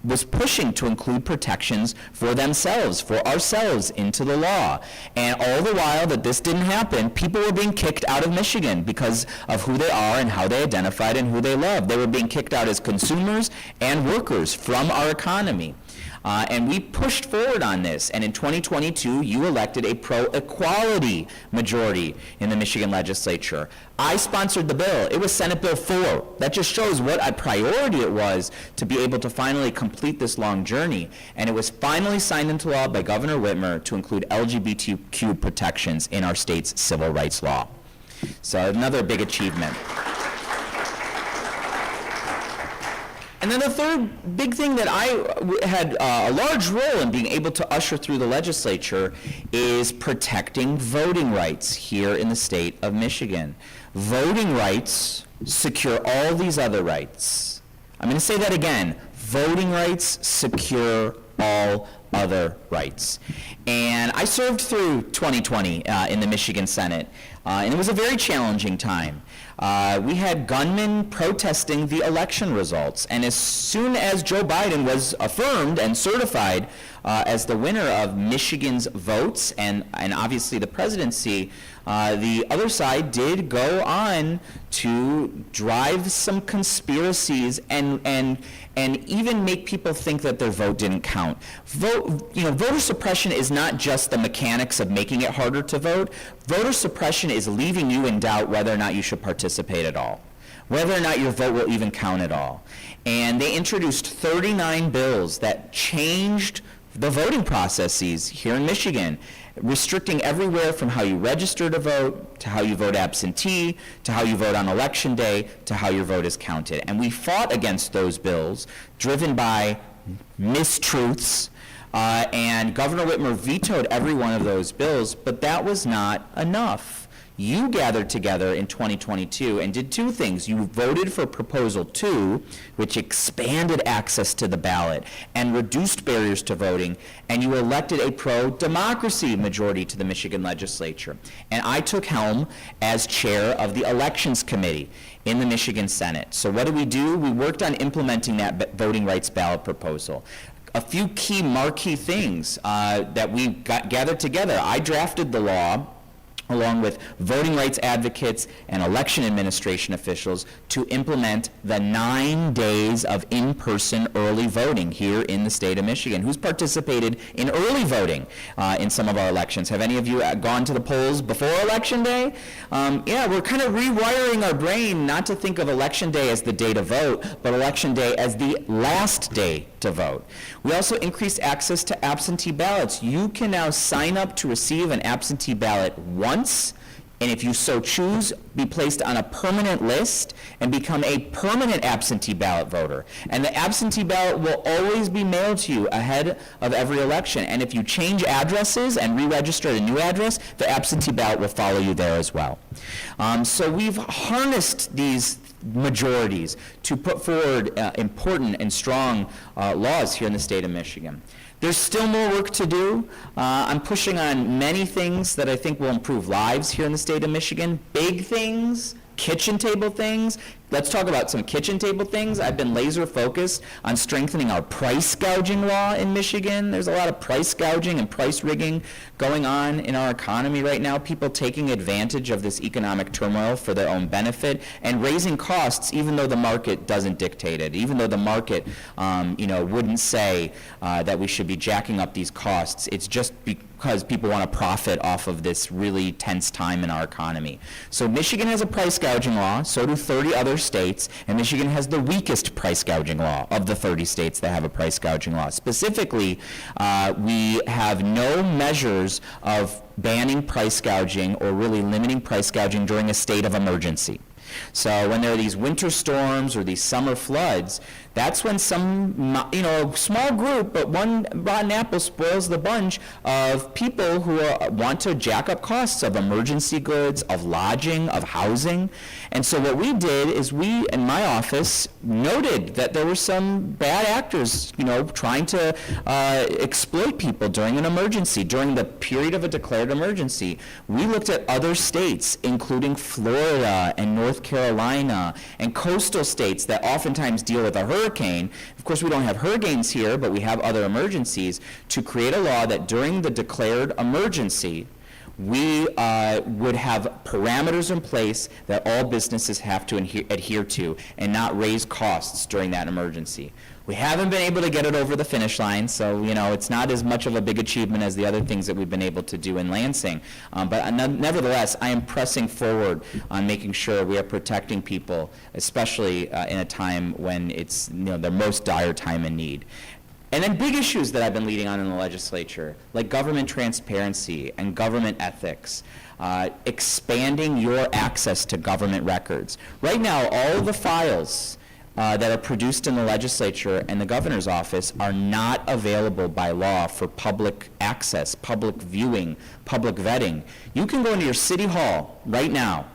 was pushing to include protections for themselves, for ourselves, into the law. And all the while that this didn't happen, people were being kicked out of Michigan because of who they are and how they identified and who they love. They were being kicked out as consumers and workers from our economy. And we pushed forward on this, and in 2022, you elected a pro-equality majority in the Michigan Legislature. I sponsored the bill. It was Senate Bill 4. That just shows what a priority it was to be able to finally complete this long journey. And it was finally signed into law by Governor Whitmer to include LGBTQ protections in our state's civil rights law. So another big achievement. And then the third big thing that I had a large role in being able to usher through the legislature is protecting voting rights here in the state of Michigan. Voting rights secure all these other rights. I'm going to say that again. Voting rights secure all other rights. And I served through 2020 in the Michigan Senate, and it was a very challenging time. We had gunmen protesting the election results, and as soon as Joe Biden was affirmed and certified as the winner of Michigan's votes and obviously the presidency, the other side did go on to drive some conspiracies and even make people think that their vote didn't count. Voter suppression is not just the mechanics of making it harder to vote. Voter suppression is leaving you in doubt whether or not you should participate at all, whether or not your vote will even count at all. And they introduced 39 bills that changed the voting processes here in Michigan, restricting everywhere from how you register to vote, to how you vote absentee, to how you vote on election day, to how your vote is counted. And we fought against those bills, driven by mistruths, and Governor Whitmer vetoed every one of those bills, but that was not enough. You gathered together in 2022 and did two things. You voted for Proposal 2, which expanded access to the ballot and reduced barriers to voting, and you elected a pro-democracy majority to the Michigan Legislature. And I took helm as chair of the Elections Committee in the Michigan Senate. So what did we do? We worked on implementing that voting rights ballot proposal. A few key marquee things that we gathered together. I drafted the law along with voting rights advocates and election administration officials to implement the 9 days of in-person early voting here in the state of Michigan. Who's participated in early voting in some of our elections? Have any of you gone to the polls before Election Day? Yeah, we're kind of rewiring our brain not to think of Election Day as the day to vote, but Election Day as the last day to vote. We also increased access to absentee ballots. You can now sign up to receive an absentee ballot once, and if you so choose, be placed on a permanent list and become a permanent absentee ballot voter. And the absentee ballot will always be mailed to you ahead of every election. And if you change addresses and re-register at a new address, the absentee ballot will follow you there as well. So we've harnessed these majorities to put forward important and strong laws here in the state of Michigan. There's still more work to do. I'm pushing on many things that I think will improve lives here in the state of Michigan. Big things, kitchen table things. Let's talk about some kitchen table things. I've been laser focused on strengthening our price gouging law in Michigan. There's a lot of price gouging and price rigging going on in our economy right now. People taking advantage of this economic turmoil for their own benefit and raising costs even though the market doesn't dictate it, even though the market wouldn't say that we should be jacking up these costs. It's just because people want to profit off of this really tense time in our economy. So Michigan has a price gouging law, so do 30 other states, and Michigan has the weakest price gouging law of the 30 states that have a price gouging law. Specifically, we have no measures of banning price gouging or really limiting price gouging during a state of emergency. So when there are these winter storms or these summer floods, that's when some, a small group, but one rotten apple spoils the bunch of people who want to jack up costs of emergency goods, of lodging, of housing. And so what we did is we, in my office, noted that there were some bad actors, trying to exploit people during an emergency, during the period of a declared emergency. We looked at other states, including Florida and North Carolina and coastal states that oftentimes deal with a hurricane. Of course, we don't have hurricanes here, but we have other emergencies, to create a law that during the declared emergency, we would have parameters in place that all businesses have to adhere to and not raise costs during that emergency. We haven't been able to get it over the finish line, so it's not as much of a big achievement as the other things that we've been able to do in Lansing. But nevertheless, I am pressing forward on making sure we are protecting people, especially in a time when it's their most dire time in need. And then big issues that I've been leading on in the legislature, like government transparency and government ethics, expanding your access to government records. Right now, all the files that are produced in the legislature and the governor's office are not available by law for public access, public viewing, public vetting. You can go into your city hall right now,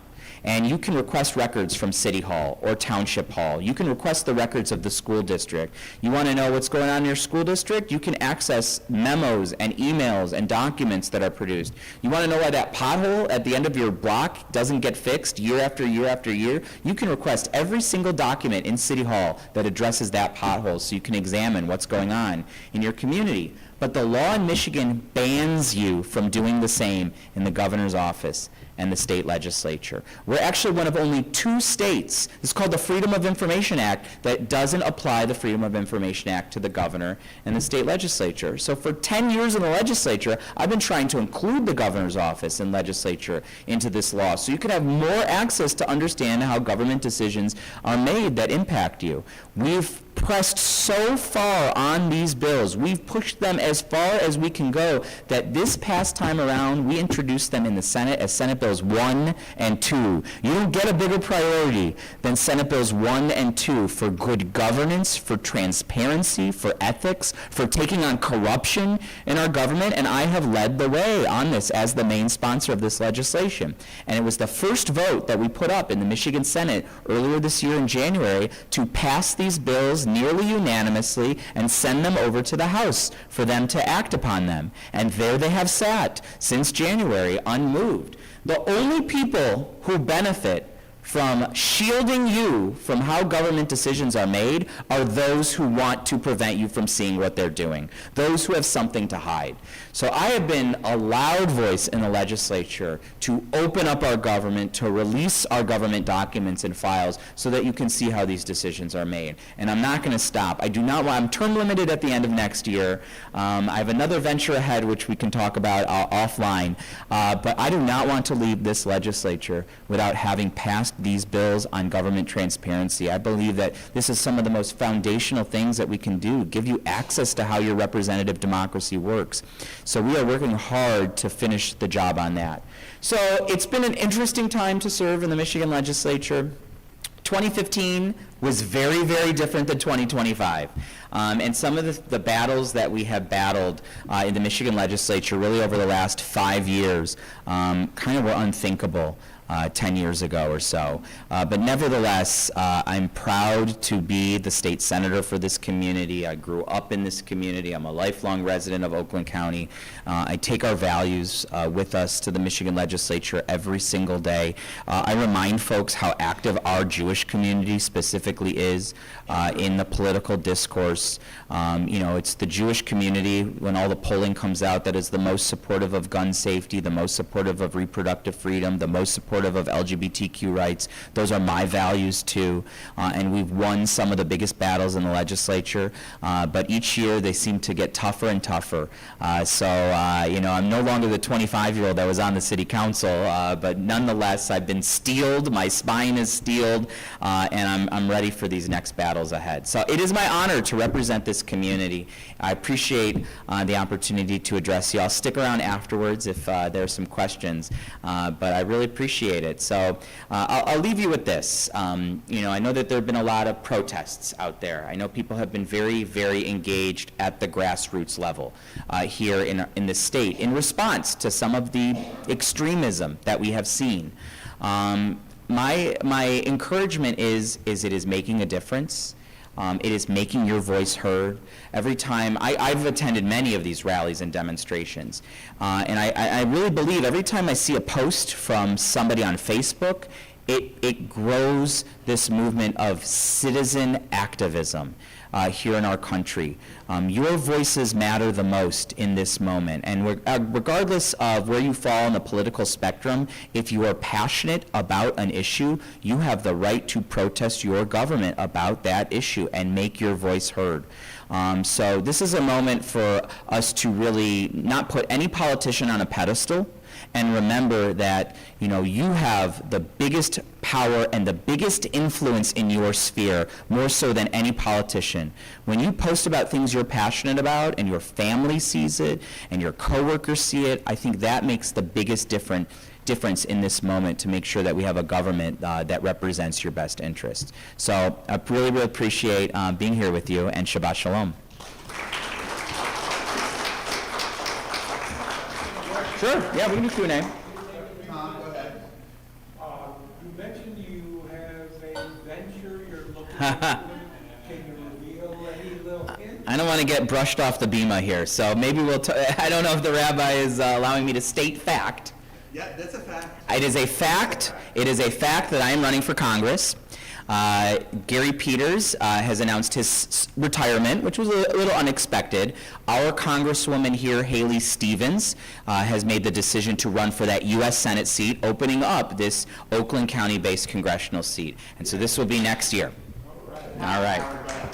and you can request records from City Hall or Township Hall. You can request the records of the school district. You want to know what's going on in your school district? You can access memos and emails and documents that are produced. You want to know why that pothole at the end of your block doesn't get fixed year after year after year? You can request every single document in City Hall that addresses that pothole so you can examine what's going on in your community. But the law in Michigan bans you from doing the same in the governor's office and the state legislature. We're actually one of only 2 states, it's called the Freedom of Information Act, that doesn't apply the Freedom of Information Act to the governor and the state legislature. So for 10 years in the legislature, I've been trying to include the governor's office and legislature into this law so you can have more access to understand how government decisions are made that impact you. We've pressed so far on these bills, we've pushed them as far as we can go, that this past time around, we introduced them in the Senate as Senate Bills 1 and 2. You don't get a bigger priority than Senate Bills 1 and 2 for good governance, for transparency, for ethics, for taking on corruption in our government, and I have led the way on this as the main sponsor of this legislation. And it was the first vote that we put up in the Michigan Senate earlier this year in January to pass these bills nearly unanimously and send them over to the House for them to act upon them. And there they have sat since January, unmoved. The only people who benefit from shielding you from how government decisions are made are those who want to prevent you from seeing what they're doing, those who have something to hide. So I have been a loud voice in the legislature to open up our government, to release our government documents and files so that you can see how these decisions are made. And I'm not going to stop. I do not want, I'm term limited at the end of next year. I have another venture ahead which we can talk about offline, but I do not want to leave this legislature without having passed these bills on government transparency. I believe that this is some of the most foundational things that we can do, give you access to how your representative democracy works. So we are working hard to finish the job on that. So it's been an interesting time to serve in the Michigan legislature. 2015 was very, very different than 2025. And some of the battles that we have battled in the Michigan legislature really over the last 5 years kind of were unthinkable 10 years ago or so. But nevertheless, I'm proud to be the state senator for this community. I grew up in this community. I'm a lifelong resident of Oakland County. I take our values with us to the Michigan legislature every single day. I remind folks how active our Jewish community specifically is in the political discourse. It's the Jewish community, when all the polling comes out, that is the most supportive of gun safety, the most supportive of reproductive freedom, the most supportive supportive of LGBTQ rights. Those are my values too, and we've won some of the biggest battles in the legislature, but each year they seem to get tougher and tougher. I'm no longer the 25-year-old that was on the city council, but nonetheless, I've been steeled, my spine is steeled, and I'm ready for these next battles ahead. So it is my honor to represent this community. I appreciate the opportunity to address you. I'll stick around afterwards if there are some questions, but I really appreciate it. So I'll leave you with this. I know that there have been a lot of protests out there. I know people have been very, very engaged at the grassroots level here in the state in response to some of the extremism that we have seen. My encouragement is it is making a difference. It is making your voice heard. Every time, I've attended many of these rallies and demonstrations, and I really believe every time I see a post from somebody on Facebook, it grows this movement of citizen activism here in our country. Your voices matter the most in this moment, and regardless of where you fall on the political spectrum, if you are passionate about an issue, you have the right to protest your government about that issue and make your voice heard. So this is a moment for us to really not put any politician on a pedestal, and remember that you have the biggest power and the biggest influence in your sphere, more so than any politician. When you post about things you're passionate about and your family sees it and your coworkers see it, I think that makes the biggest difference in this moment to make sure that we have a government that represents your best interests. So I really, really appreciate being here with you, and Shabbat Shalom. Sure, yeah, we can do Q&A. Tom, go ahead. You mentioned you have a venture you're looking at. Can you reveal any little hint? I don't want to get brushed off the bema here, so maybe I don't know if the rabbi is allowing me to state fact. Yeah, that's a fact. It is a fact. It is a fact that I am running for Congress. Gary Peters has announced his retirement, which was a little unexpected. Our Congresswoman here, Haley Stevens, has made the decision to run for that U.S. Senate seat, opening up this Oakland County-based congressional seat. And so this will be next year. All right. I have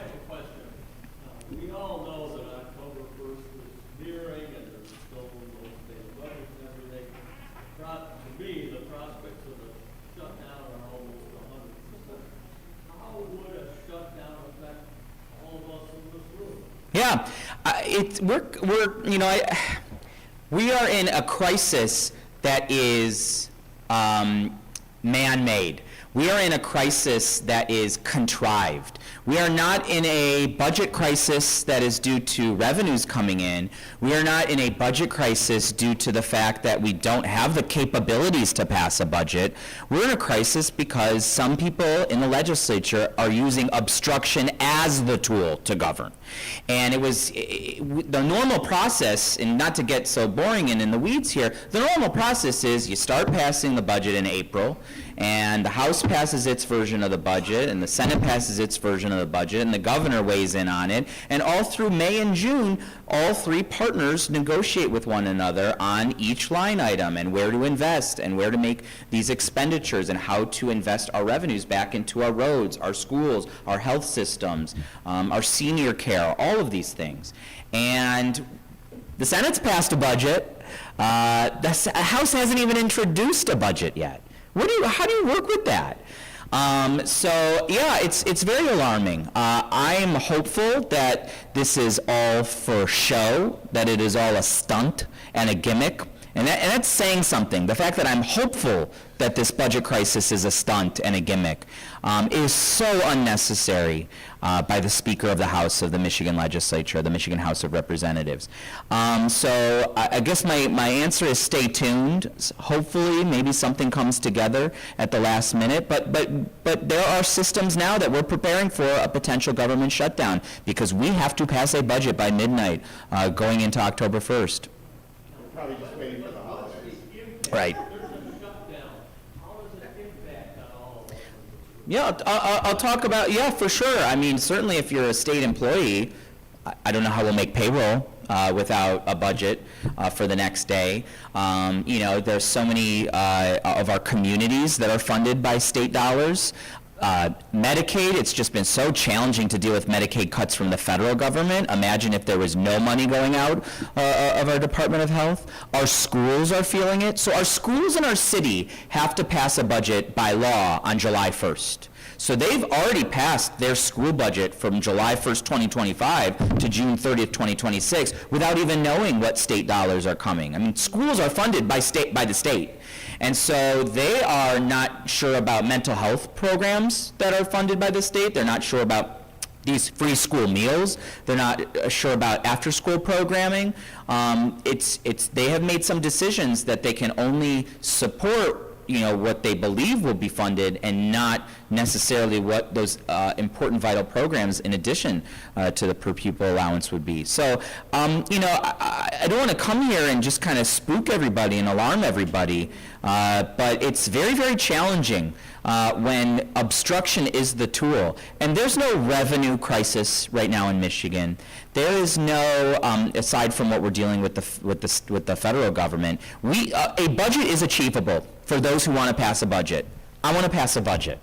a question. We all know that October 1st is nearing and there's still those state budgets and everything. To me, the prospects of the shutdown are almost 100%. How would a shutdown affect all of us in this room? Yeah, we are in a crisis that is man-made. We are in a crisis that is contrived. We are not in a budget crisis that is due to revenues coming in. We are not in a budget crisis due to the fact that we don't have the capabilities to pass a budget. We're in a crisis because some people in the legislature are using obstruction as the tool to govern. And it was the normal process, and not to get so boring and in the weeds here, the normal process is you start passing the budget in April, and the House passes its version of the budget, and the Senate passes its version of the budget, and the governor weighs in on it, and all through May and June, all three partners negotiate with one another on each line item and where to invest and where to make these expenditures and how to invest our revenues back into our roads, our schools, our health systems, our senior care, all of these things. And the Senate's passed a budget. The House hasn't even introduced a budget yet. How do you work with that? So yeah, it's very alarming. I'm hopeful that this is all for show, that it is all a stunt and a gimmick, and that's saying something. The fact that I'm hopeful that this budget crisis is a stunt and a gimmick is so unnecessary by the Speaker of the House of the Michigan Legislature, the Michigan House of Representatives. So I guess my answer is stay tuned. Hopefully, maybe something comes together at the last minute, but there are systems now that we're preparing for a potential government shutdown because we have to pass a budget by midnight going into October 1st. Probably just waiting for the holidays. Right. Yeah, I'll talk about, yeah, for sure. I mean, certainly if you're a state employee, I don't know how we'll make payroll. without a budget for the next day. There's so many of our communities that are funded by state dollars. Medicaid, it's just been so challenging to deal with Medicaid cuts from the federal government. Imagine if there was no money going out of our Department of Health. Our schools are feeling it. So our schools in our city have to pass a budget by law on July 1st. So they've already passed their school budget from July 1st, 2025 to June 30th, 2026 without even knowing what state dollars are coming. I mean, schools are funded by the state. And so they are not sure about mental health programs that are funded by the state. They're not sure about these free school meals. They're not sure about after-school programming. They have made some decisions that they can only support what they believe will be funded and not necessarily what those important vital programs in addition to the per pupil allowance would be. So, I don't want to come here and just kind of spook everybody and alarm everybody, but it's very, very challenging when obstruction is the tool. And there's no revenue crisis right now in Michigan. There is no, aside from what we're dealing with the federal government, a budget is achievable for those who want to pass a budget. I want to pass a budget.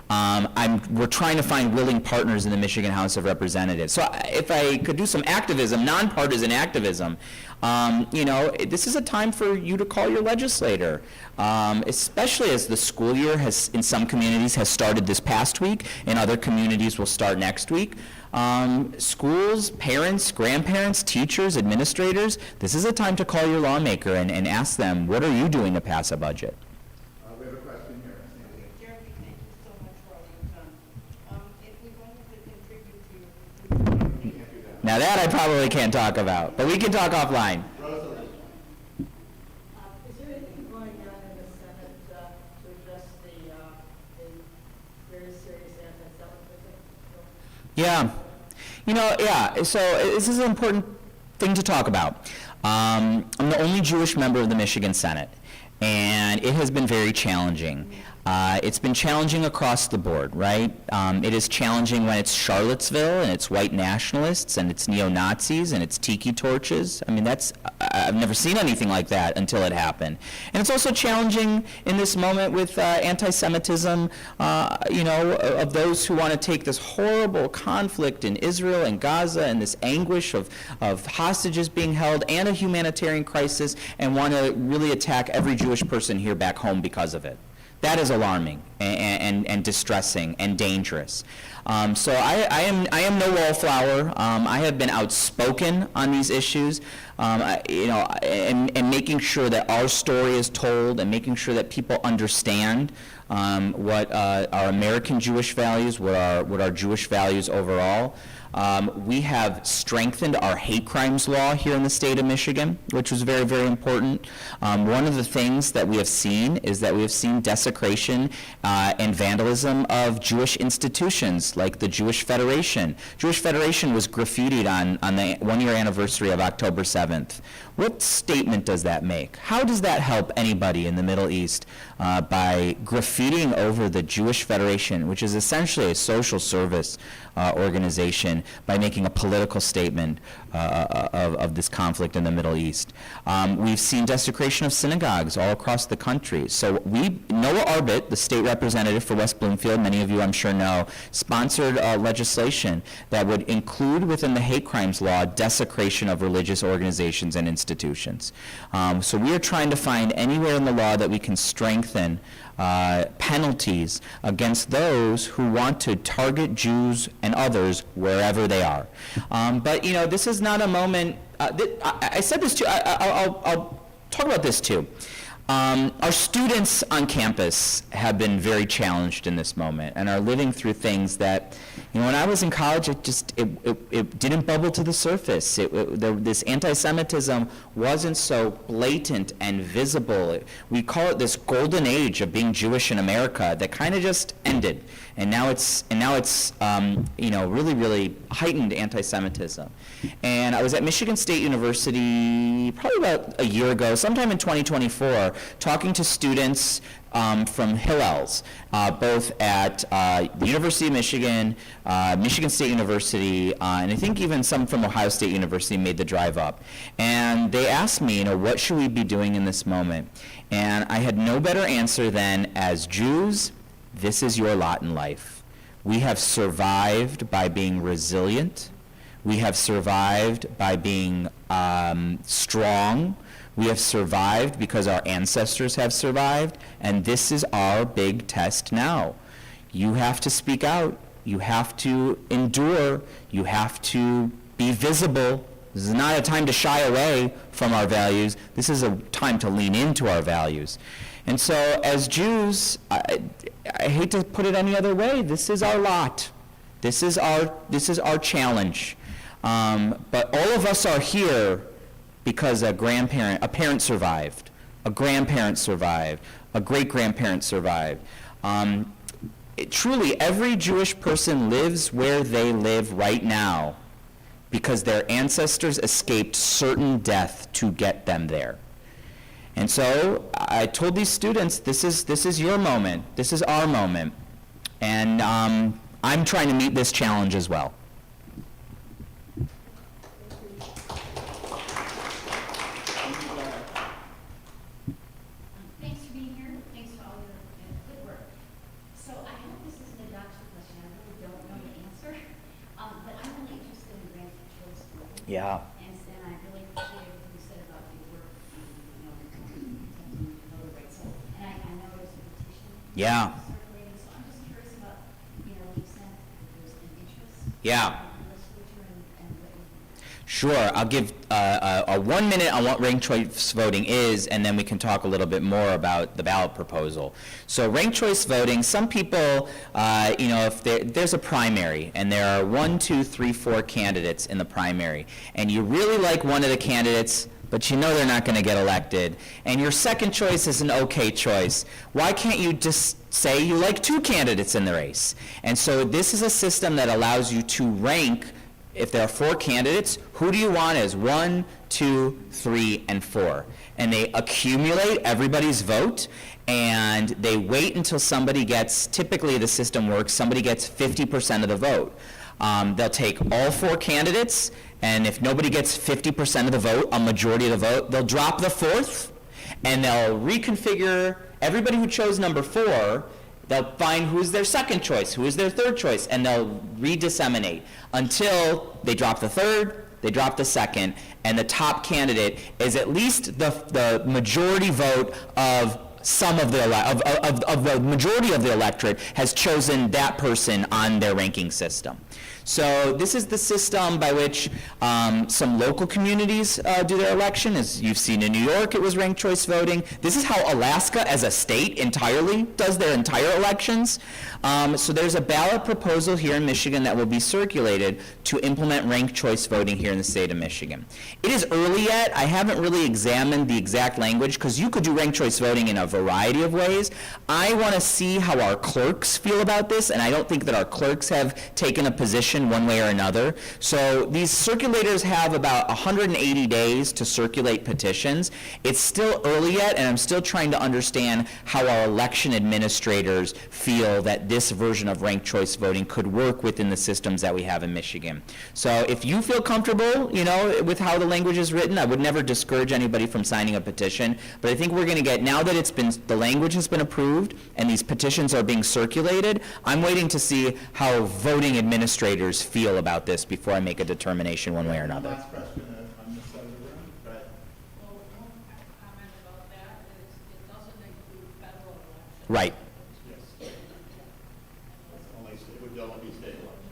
We're trying to find willing partners in the Michigan House of Representatives. So if I could do some activism, nonpartisan activism, this is a time for you to call your legislator, especially as the school year in some communities has started this past week, and other communities will start next week. Schools, parents, grandparents, teachers, administrators, this is a time to call your lawmaker and ask them, what are you doing to pass a budget? We have a question here. Jeremy, thank you so much for all you've done. If we wanted to contribute to Now that I probably can't talk about, but we can talk offline. is there anything going on in the Senate to address the very serious anti-Semitism? Yeah. So this is an important thing to talk about. I'm the only Jewish member of the Michigan Senate, and it has been very challenging. It's been challenging across the board, right? It is challenging when it's Charlottesville and it's white nationalists and it's neo-Nazis and it's tiki torches. I mean, I've never seen anything like that until it happened. And it's also challenging in this moment with anti-Semitism, of those who want to take this horrible conflict in Israel and Gaza and this anguish of hostages being held and a humanitarian crisis and want to really attack every Jewish person here back home because of it. That is alarming and distressing and dangerous. So I am no wallflower. I have been outspoken on these issues, and making sure that our story is told and making sure that people understand what our American Jewish values, what our Jewish values overall. We have strengthened our hate crimes law here in the state of Michigan, which was very, very important. One of the things that we have seen is that we have seen desecration and vandalism of Jewish institutions like the Jewish Federation. Jewish Federation was graffitied on the one-year anniversary of October 7th. What statement does that make? How does that help anybody in the Middle East by graffitiing over the Jewish Federation, which is essentially a social service organization, by making a political statement of this conflict in the Middle East? We've seen desecration of synagogues all across the country. So Noah Arbit, the state representative for West Bloomfield, many of you I'm sure know, sponsored legislation that would include within the hate crimes law desecration of religious organizations and institutions. So we are trying to find anywhere in the law that we can strengthen penalties against those who want to target Jews and others wherever they are. But this is not a moment. I said this too. I'll talk about this too. Our students on campus have been very challenged in this moment and are living through things that, when I was in college, it didn't bubble to the surface. This anti-Semitism wasn't so blatant and visible. We call it this golden age of being Jewish in America that kind of just ended, and now it's really, really heightened anti-Semitism. And I was at Michigan State University probably about a year ago, sometime in 2024, before, talking to students from Hillels, both at the University of Michigan, Michigan State University, and I think even some from Ohio State University made the drive up. And they asked me, you know, what should we be doing in this moment? And I had no better answer than, as Jews, this is your lot in life. We have survived by being resilient. We have survived by being strong. We have survived because our ancestors have survived, and this is our big test now. You have to speak out. You have to endure. You have to be visible. This is not a time to shy away from our values. This is a time to lean into our values. And so as Jews, I hate to put it any other way, this is our lot. This is our challenge. But all of us are here because a parent survived, a grandparent survived, a great-grandparent survived. Truly, every Jewish person lives where they live right now because their ancestors escaped certain death to get them there. And so I told these students, this is your moment, this is our moment, and I'm trying to meet this challenge as well. Thanks for being here. Thanks for all your good work. So I hope this isn't a gotcha question. I really don't know the answer, but I'm really interested in ranked choice voting. Yeah. And I really appreciate what you said about your work, protecting voter rights. So, and I know there's a petition Yeah. circulating. So I'm just curious about, the extent that there's an interest. Yeah. In the legislature and what you think. Sure, I'll give a 1 minute on what ranked choice voting is, and then we can talk a little bit more about the ballot proposal. So ranked choice voting, some people, if there's a primary, and there are 1, 2, 3, 4 candidates in the primary, and you really like one of the candidates, but you know they're not going to get elected, and your second choice is an okay choice, why can't you just say you like 2 candidates in the race? And so this is a system that allows you to rank. If there are 4 candidates, who do you want as 1, 2, 3, and 4? And they accumulate everybody's vote, and they wait until somebody gets, typically the system works, somebody gets 50% of the vote. They'll take all 4 candidates, and if nobody gets 50% of the vote, a majority of the vote, they'll drop the 4th, and they'll reconfigure everybody who chose number 4. They'll find who's their second choice, who is their third choice, and they'll redisseminate until they drop the 3rd, they drop the 2nd, and the top candidate is at least the majority vote of some of the majority of the electorate has chosen that person on their ranking system. So this is the system by which some local communities do their election. As you've seen in New York, it was ranked choice voting. This is how Alaska as a state entirely does their entire elections. So there's a ballot proposal here in Michigan that will be circulated to implement ranked choice voting here in the state of Michigan. It is early yet. I haven't really examined the exact language because you could do ranked choice voting in a variety of ways. I want to see how our clerks feel about this, and I don't think that our clerks have taken a position one way or another. So these circulators have about 180 days to circulate petitions. It's still early yet, and I'm still trying to understand how our election administrators feel that this version of ranked choice voting could work within the systems that we have in Michigan. So if you feel comfortable, with how the language is written, I would never discourage anybody from signing a petition, but I think we're going to get, now that the language has been approved and these petitions are being circulated, I'm waiting to see how voting administrators feel about this before I make a determination one way or another. Last question on this side of the room. Go ahead. Well, one comment about that is it doesn't include federal elections. Right. Yes. It would only be state elections.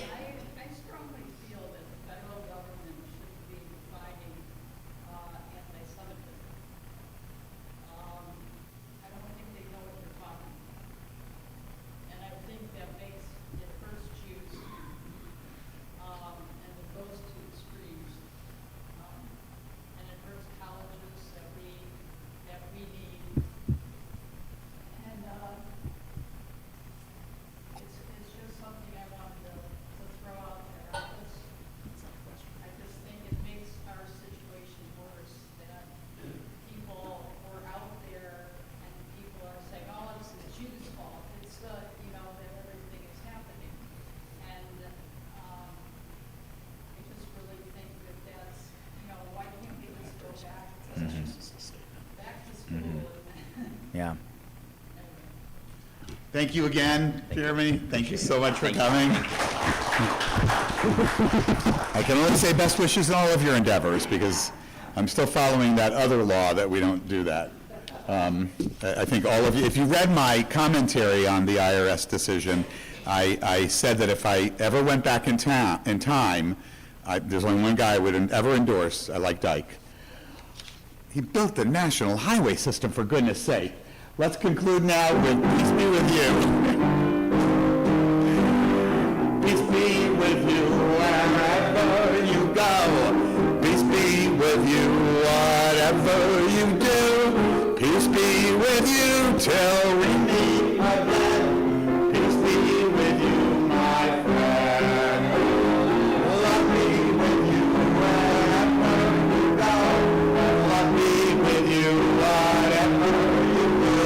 I strongly feel that the federal government should be fighting anti-Semitism. I don't think they know what they're talking about. And I think that makes it hurts Jews, and it goes to extremes. And it hurts colleges that we need. And Yeah. Thank you again, Jeremy. Thank you so much for coming. I can only say best wishes in all of your endeavors, because I'm still following that other law that we don't do that. I think all of you, if you read my commentary on the IRS decision, I said that if I ever went back in time, there's only one guy I would ever endorse. I like Dyke. He built the national highway system, for goodness sake. Let's conclude now with peace be with you. Peace be with you wherever you go. Peace be with you whatever you do. Peace be with you till we meet again. Peace be with you, my friend. Love me with you wherever you go. Love me with you whatever you do.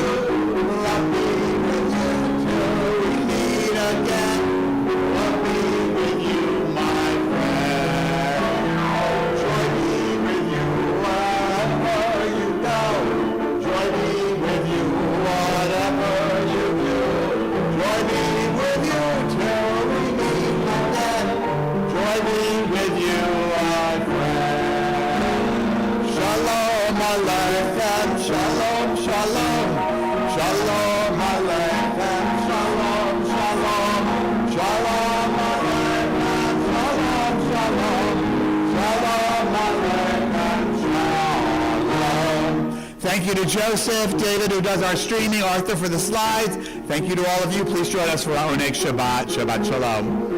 Love me with you till we meet again. Love me with you, my friend. Join me with you wherever you go. Join me with you whatever you do. Join me with you till we meet again. Join me with you, my friend. Shalom Aleichem, shalom, shalom. Shalom Aleichem, shalom, shalom. Shalom Aleichem, shalom, shalom. Shalom Aleichem, shalom. Thank you to Joseph, David, who does our streaming, Arthur for the slides. Thank you to all of you. Please join us for our next Shabbat. Shabbat Shalom.